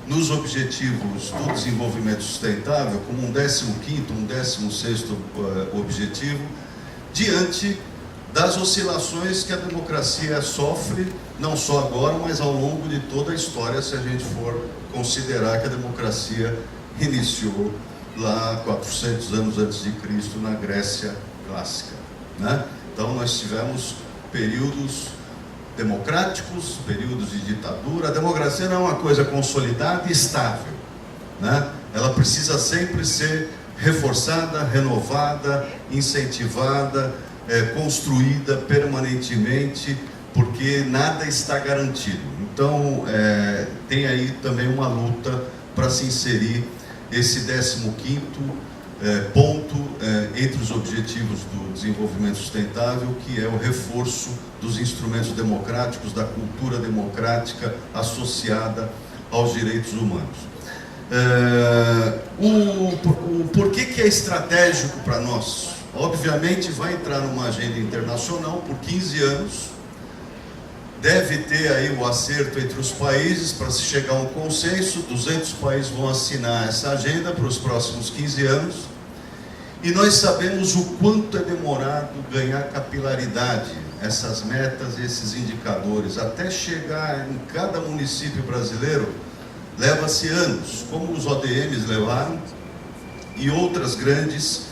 nos objetivos do desenvolvimento sustentável, como um 15º, um 16º objetivo, diante das oscilações que a democracia sofre, não só agora, mas ao longo de toda a história, se a gente for considerar que a democracia iniciou lá 400 anos antes de Cristo na Grécia clássica, né? Então nós tivemos períodos democráticos, períodos de ditadura. A democracia não é uma coisa consolidada e estável, né? Ela precisa sempre ser reforçada, renovada, incentivada, construída permanentemente, porque nada está garantido. Então tem aí também uma luta para se inserir esse 15º ponto entre os objetivos do desenvolvimento sustentável, que é o reforço dos instrumentos democráticos, da cultura democrática associada aos direitos humanos. Por que é estratégico para nós? Obviamente vai entrar numa agenda internacional por 15 anos, deve ter aí o acerto entre os países para se chegar a um consenso. 200 países vão assinar essa agenda para os próximos 15 anos, e nós sabemos o quanto é demorado ganhar capilaridade essas metas e esses indicadores até chegar em cada município brasileiro, leva-se anos, como os ODMs levaram e outras grandes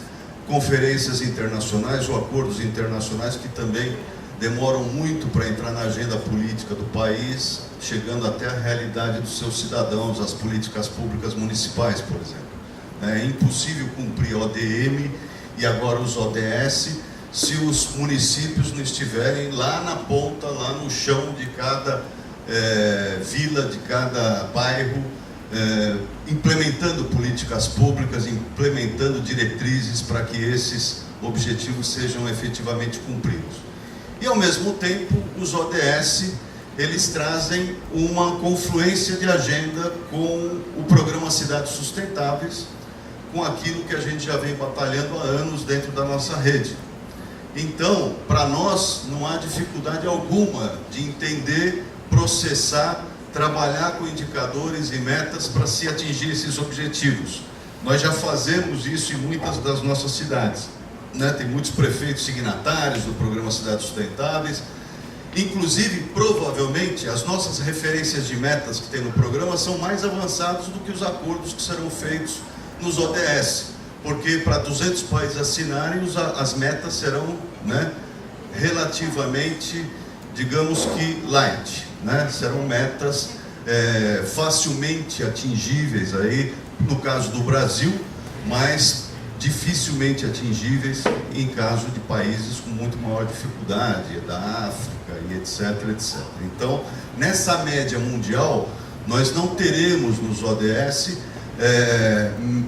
conferências internacionais ou acordos internacionais que também demoram muito para entrar na agenda política do país, chegando até a realidade dos seus cidadãos, as políticas públicas municipais, por exemplo. É impossível cumprir ODM e agora os ODS se os municípios não estiverem lá na ponta, lá no chão de cada vila, de cada bairro, implementando políticas públicas, implementando diretrizes para que esses objetivos sejam efetivamente cumpridos. E ao mesmo tempo, os ODS, eles trazem uma confluência de agenda com o programa Cidades Sustentáveis, com aquilo que a gente já vem batalhando há anos dentro da nossa rede. Então, para nós, não há dificuldade alguma de entender, processar, trabalhar com indicadores e metas para se atingir esses objetivos. Nós já fazemos isso em muitas das nossas cidades, né? Tem muitos prefeitos signatários do programa Cidades Sustentáveis. Inclusive, provavelmente, as nossas referências de metas que tem no programa são mais avançados do que os acordos que serão feitos nos ODS, porque para 200 países assinarem, as metas serão, né, relativamente, digamos que light, né? Serão metas facilmente atingíveis, aí, no caso do Brasil, mas dificilmente atingíveis em caso de países com muito maior dificuldade, da África e etc, etc. Então, nessa média mundial, nós não teremos nos ODS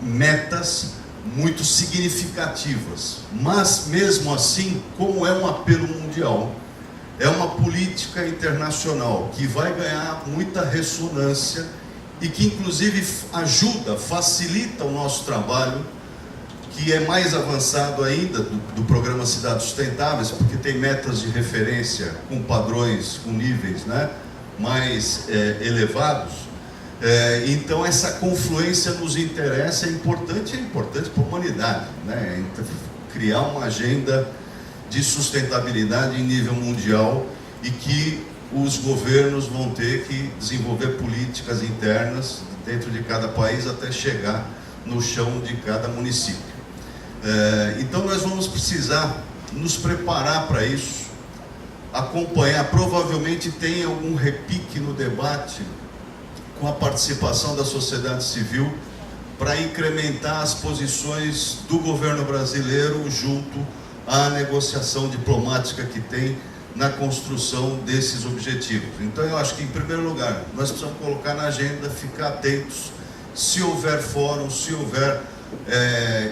metas muito significativas, mas mesmo assim, como é um apelo mundial, é uma política internacional que vai ganhar muita ressonância e que inclusive ajuda, facilita o nosso trabalho, que é mais avançado ainda do programa Cidades Sustentáveis, porque tem metas de referência com padrões, com níveis, né, mais elevados. Então essa confluência nos interessa, é importante para a humanidade, né? Criar uma agenda de sustentabilidade em nível mundial e que os governos vão ter que desenvolver políticas internas dentro de cada país até chegar no chão de cada município. Então nós vamos precisar nos preparar para isso, acompanhar, provavelmente tem algum repique no debate com a participação da sociedade civil para incrementar as posições do governo brasileiro junto à negociação diplomática que tem na construção desses objetivos. Então eu acho que, em primeiro lugar, nós precisamos colocar na agenda, ficar atentos, se houver fóruns, se houver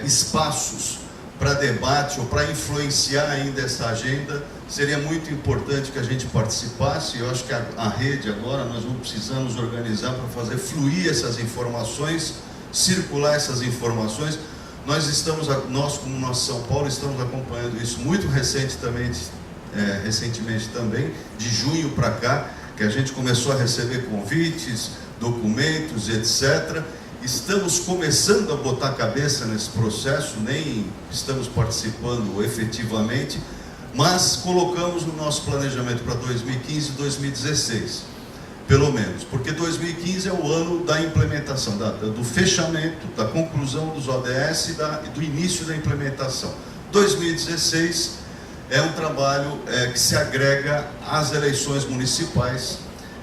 espaços para debate ou para influenciar ainda essa agenda, seria muito importante que a gente participasse. Eu acho que a rede agora, nós vamos precisar nos organizar para fazer fluir essas informações, circular essas informações. Nós como Nossa São Paulo, estamos acompanhando isso muito recentemente também, de junho para cá, que a gente começou a receber convites, documentos, etc. Estamos começando a botar a cabeça nesse processo, nem estamos participando efetivamente, mas colocamos no nosso planejamento para 2015 e 2016, pelo menos, porque 2015 é o ano da implementação, do fechamento, da conclusão dos ODS e do início da implementação. 2016 é um trabalho que se agrega às eleições municipais.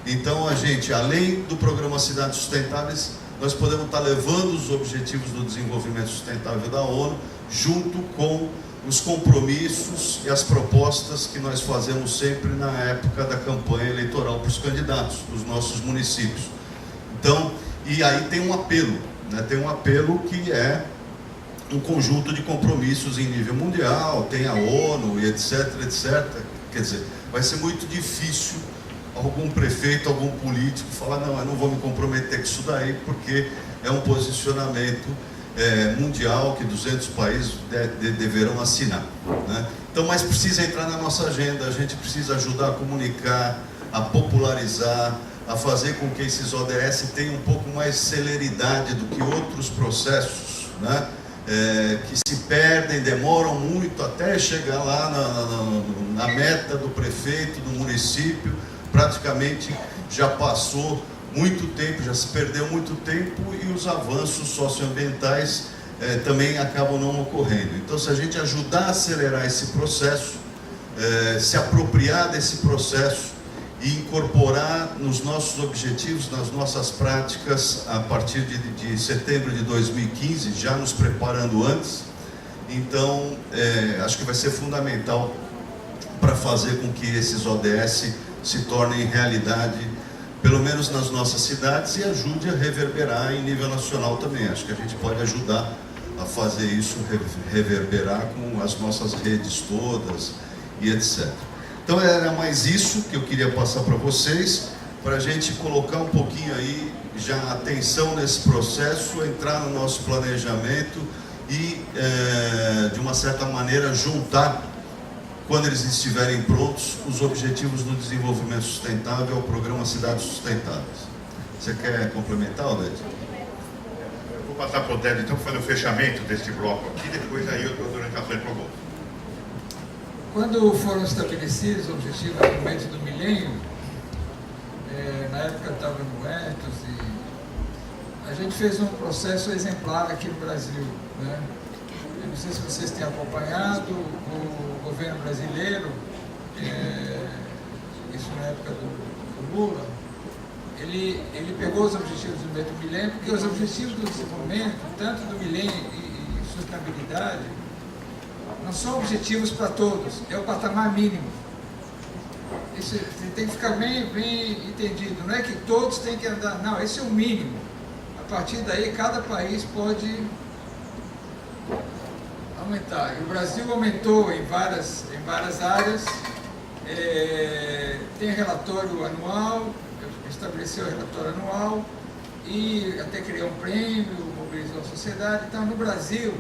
Então a gente, além do programa Cidades Sustentáveis, nós podemos estar levando os objetivos do desenvolvimento sustentável da ONU junto com os compromissos e as propostas que nós fazemos sempre na época da campanha eleitoral para os candidatos dos nossos municípios. Então, e aí tem um apelo, né? Tem um apelo que é um conjunto de compromissos em nível mundial, tem a ONU e etc, etc. Quer dizer, vai ser muito difícil algum prefeito, algum político falar, não, eu não vou me comprometer com isso daí, porque é um posicionamento mundial que 200 países deverão assinar, né? Então, mas precisa entrar na nossa agenda, a gente precisa ajudar a comunicar, a popularizar, a fazer com que esses ODS tenham um pouco mais celeridade do que outros processos, né, que se perdem, demoram muito até chegar lá na meta do prefeito, do município. Praticamente já passou muito tempo, já se perdeu muito tempo e os avanços socioambientais também acabam não ocorrendo. Então, se a gente ajudar a acelerar esse processo, se apropriar desse processo e incorporar nos nossos objetivos, nas nossas práticas, a partir de setembro de 2015, já nos preparando antes, então, acho que vai ser fundamental para fazer com que esses ODS se tornem realidade, pelo menos nas nossas cidades, e ajude a reverberar em nível nacional também. Acho que a gente pode ajudar a fazer isso reverberar com as nossas redes todas e etc. Então era mais isso que eu queria passar para vocês, para a gente colocar um pouquinho aí já atenção nesse processo, entrar no nosso planejamento e, de uma certa maneira, juntar, quando eles estiverem prontos, os objetivos do desenvolvimento sustentável ao programa Cidades Sustentáveis. Você quer complementar, Odete? Vou passar para o Odete, então, fazer o fechamento deste bloco aqui, depois aí eu dou orientações para o Bolso. Quando foram estabelecidos os objetivos do momento do milênio, na época eu estava no Etos, e a gente fez um processo exemplar aqui no Brasil, né? Eu não sei se vocês têm acompanhado o governo brasileiro, isso na época do Lula, ele pegou os objetivos do momento do milênio, porque os objetivos do desenvolvimento, tanto do milênio e sustentabilidade, não são objetivos para todos, é o patamar mínimo. Isso tem que ficar bem entendido. Não é que todos têm que andar, não, esse é o mínimo. A partir daí, cada país pode aumentar. E o Brasil aumentou em várias áreas, tem relatório anual, estabeleceu o relatório anual e até criou um prêmio, mobilizou a sociedade. Então, no Brasil,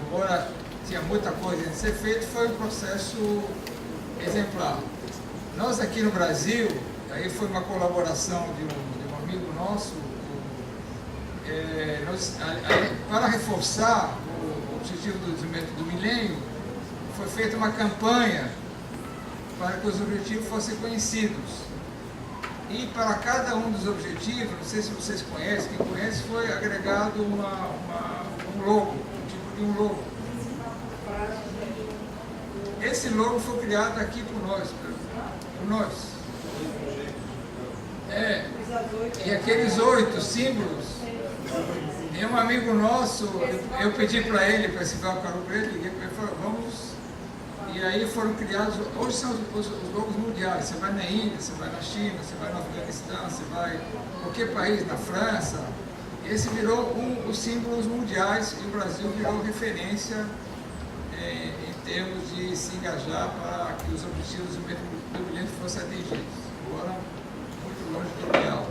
embora tinha muita coisa a ser feita, foi um processo exemplar. Nós aqui no Brasil, aí foi uma colaboração de um amigo nosso, para reforçar o objetivo do desenvolvimento do milênio, foi feita uma campanha para que os objetivos fossem conhecidos. E para cada um dos objetivos, não sei se vocês conhecem, quem conhece, foi agregado um logo, um logo. Esse logo foi criado aqui por nós. E aqueles 8 símbolos, e um amigo nosso, eu pedi para ele, para esse carro para ele, liguei para ele e falei, vamos. E aí foram criados, hoje são os logos mundiais, você vai na Índia, você vai na China, você vai no Afeganistão, você vai em qualquer país, na França. Esse virou os símbolos mundiais e o Brasil virou referência em termos de se engajar para que os objetivos do milênio fossem atingidos. Agora, muito longe do ideal.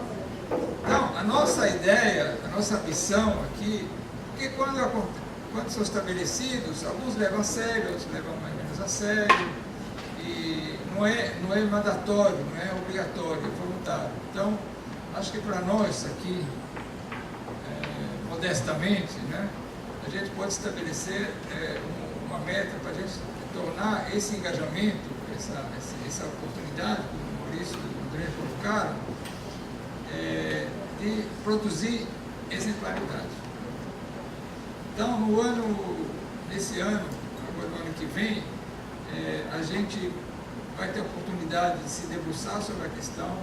Então, a nossa ideia, a nossa missão aqui, porque quando são estabelecidos, alguns levam a sério, outros levam mais ou menos a sério, e não é mandatório, não é obrigatório, é voluntário. Então, acho que para nós aqui, modestamente, né, a gente pode estabelecer uma meta para a gente tornar esse engajamento, essa oportunidade, como o Maurício e o André colocaram, de produzir exemplaridade. Então, nesse ano, agora no ano que vem, a gente vai ter a oportunidade de se debruçar sobre a questão,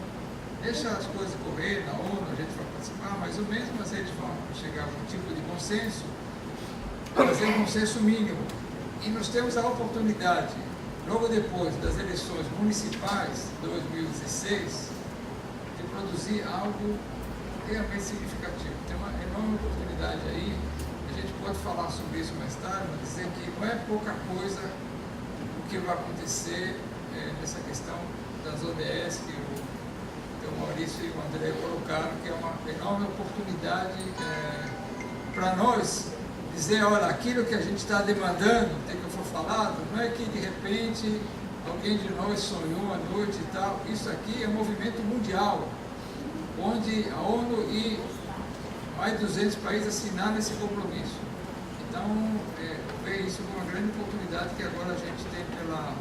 deixa as coisas correr na ONU, a gente vai participar mais ou menos, mas eles vão chegar a um tipo de consenso, fazer um consenso mínimo. E nós temos a oportunidade, logo depois das eleições municipais de 2016, de produzir algo realmente significativo. Tem uma enorme oportunidade aí, a gente pode falar sobre isso mais tarde, mas dizer que não é pouca coisa o que vai acontecer nessa questão das ODS que o Maurício e o André colocaram, que é uma enorme oportunidade para nós dizer, olha, aquilo que a gente está demandando, tem que for falado, não é que de repente alguém de nós sonhou à noite e tal. Isso aqui é um movimento mundial, onde a ONU e mais de 200 países assinaram esse compromisso. Então, vejo isso como uma grande oportunidade que agora a gente tem pela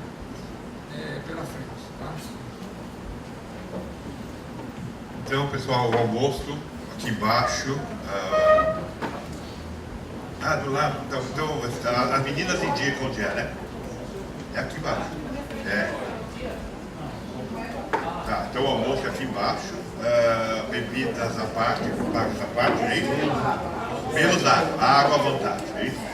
frente. Tá? Então, pessoal, o almoço aqui embaixo. Do lado. Então, as meninas indicam onde é, né? É aqui embaixo. Tá, então o almoço é aqui embaixo. Bebidas à parte, pagas à parte, é isso? Menos água. Água à vontade, é isso?